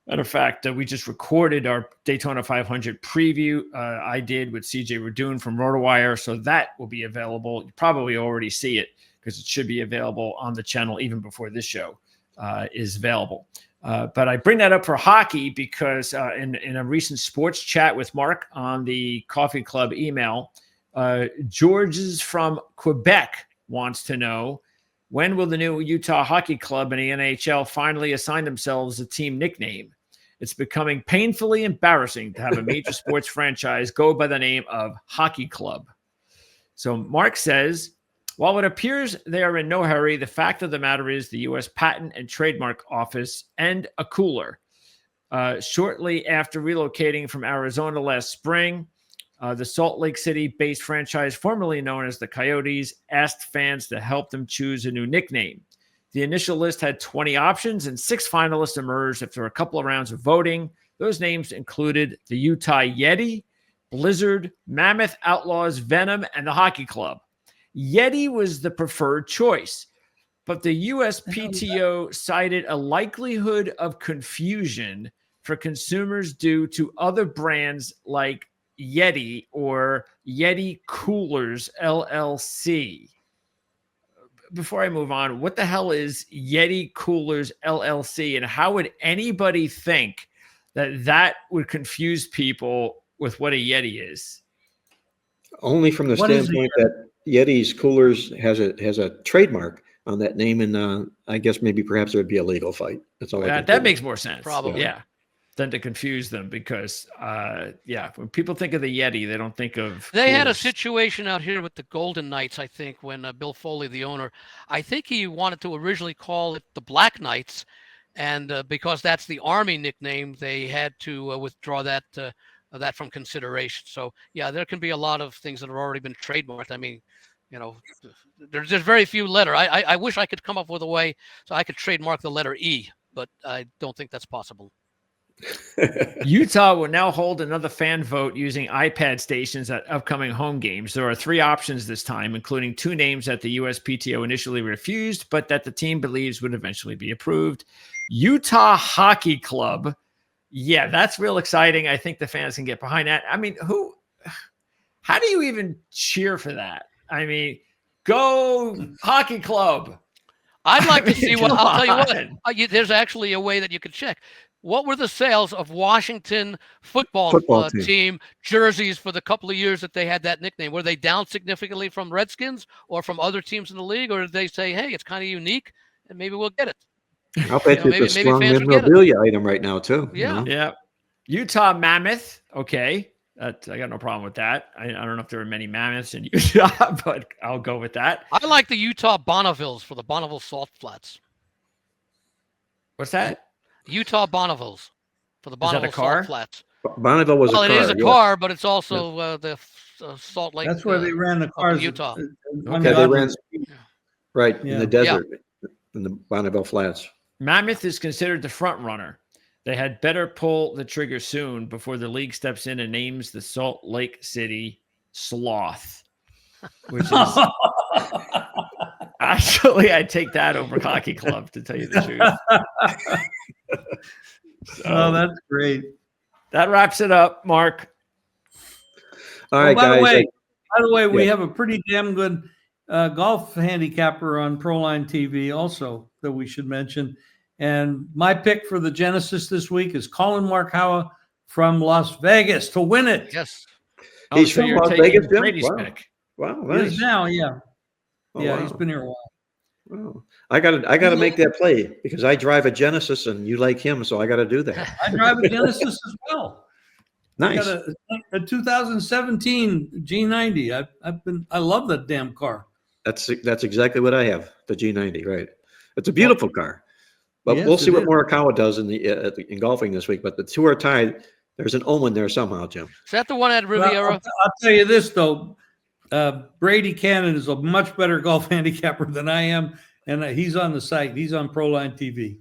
Matter of fact, we just recorded our Daytona 500 preview. I did with CJ Radoon from RotoWire, so that will be available. You probably already see it because it should be available on the channel even before this show is available. But I bring that up for hockey because in a recent sports chat with Mark on the Coffee Club email, Georges from Quebec wants to know, when will the new Utah Hockey Club and the NHL finally assign themselves a team nickname? It's becoming painfully embarrassing to have a major sports franchise go by the name of Hockey Club. So Mark says, while it appears they are in no hurry, the fact of the matter is the U.S. Patent and Trademark Office and a cooler. Shortly after relocating from Arizona last spring, the Salt Lake City-based franchise, formerly known as the Coyotes, asked fans to help them choose a new nickname. The initial list had 20 options, and 6 finalists emerged after a couple of rounds of voting. Those names included the Utah Yeti, Blizzard, Mammoth Outlaws, Venom, and the Hockey Club. Yeti was the preferred choice, but the USPTO cited a likelihood of confusion for consumers due to other brands like Yeti or Yeti Coolers LLC. Before I move on, what the hell is Yeti Coolers LLC, and how would anybody think that would confuse people with what a Yeti is? Only from the What is standpoint that Yeti's Coolers has a trademark on that name, and I guess maybe perhaps there would be a legal fight. That's all. That makes more sense. Probably. Yeah. Than to confuse them, because when people think of the Yeti, they don't think of. They had a coolers. situation out here with the Golden Knights, I think, when Bill Foley, the owner, I think he wanted to originally call it the Black Knights, and because that's the Army nickname, they had to withdraw that from consideration. So yeah, there can be a lot of things that have already been trademarked. I mean, there's very few letter. I wish I could come up with a way so I could trademark the letter E, but I don't think that's possible. Utah will now hold another fan vote using iPad stations at upcoming home games. There are 3 options this time, including 2 names that the USPTO initially refused, but that the team believes would eventually be approved. Utah Hockey Club. Yeah, that's real exciting. I think the fans can get behind that. I mean, how do you even cheer for that? I mean, go Hockey Club. I'd like to see I'll tell you what, there's actually a way that you could check. What were the sales of Washington football team jerseys for the couple of years that they had that nickname? Were they down significantly from Redskins or from other teams in the league? Or did they say, hey, it's kind of unique and maybe we'll get it? I'll bet it's a strong memorabilia item right now, too. Yeah. Yeah. Utah Mammoth. Okay. I got no problem with that. I don't know if there are many mammoths in Utah, but I'll go with that. I like the Utah Bonnevilles for the Bonneville Salt Flats. What's that? Utah Bonnevilles for the Bonneville Salt Flats. Bonneville was a car. It is a car, but it's also the Salt Lake. That's where they ran the cars. Utah. Okay, they ran in the desert, in the Bonneville Flats. Mammoth is considered the front runner. They had better pull the trigger soon before the league steps in and names the Salt Lake City Sloth, which is actually, I'd take that over Hockey Club, to tell you the truth. Oh, that's great. That wraps it up, Mark. All right, guys. By the way, we have a pretty damn good golf handicapper on Proline TV also that we should mention. And my pick for the Genesis this week is Colin Morikawa from Las Vegas to win it. Yes. He's from Las Vegas, Brady's Wow. pick. Wow, He nice. is now, yeah. Wow. He's been here a while. Wow. I gotta make that play because I drive a Genesis and you like him, so I gotta do that. I drive a Genesis as well. Nice. I got a 2017 G90. I love that damn car. That's exactly what I have, the G90, right? It's a beautiful car. But Yes, we'll see it what is. Morikawa does in golfing this week. But the 2 are tied. There's an omen there somehow, Jim. Is that the one at Riviera? Well, I'll tell you this though, Brady Cannon is a much better golf handicapper than I am, and he's on the site. He's on Proline TV.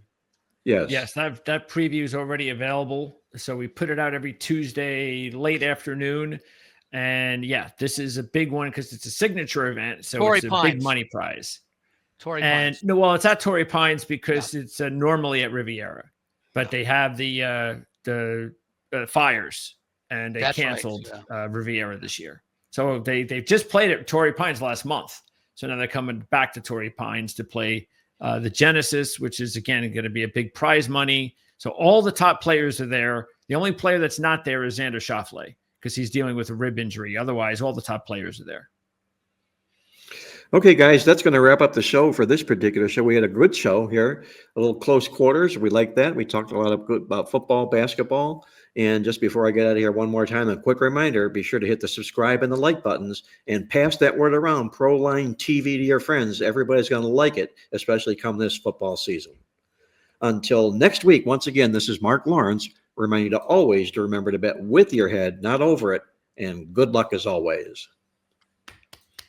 Yes, that preview is already available. So we put it out every Tuesday late afternoon. And yeah, this is a big one because it's a signature event. So Torrey it's a Pines. big money prize. Torrey And Pines. no, well, it's at Torrey Pines because it's normally at Riviera, but they have the fires and they That's right, canceled Riviera this year. So they've just played at Torrey Pines last month. So now they're coming back to Torrey Pines to play the Genesis, which is again going to be a big prize money. So all the top players are there. The only player that's not there is Xander Schauffele because he's dealing with a rib injury. Otherwise, all the top players are there. Okay, guys, that's going to wrap up the show for this particular show. We had a good show here, a little close quarters. We like that. We talked a lot about football, basketball. And just before I get out of here, one more time, a quick reminder, be sure to hit the subscribe and the like buttons and pass that word around, Proline TV, to your friends. Everybody's going to like it, especially come this football season. Until next week, once again, this is Mark Lawrence, reminding you to always remember to bet with your head, not over it, and good luck as always.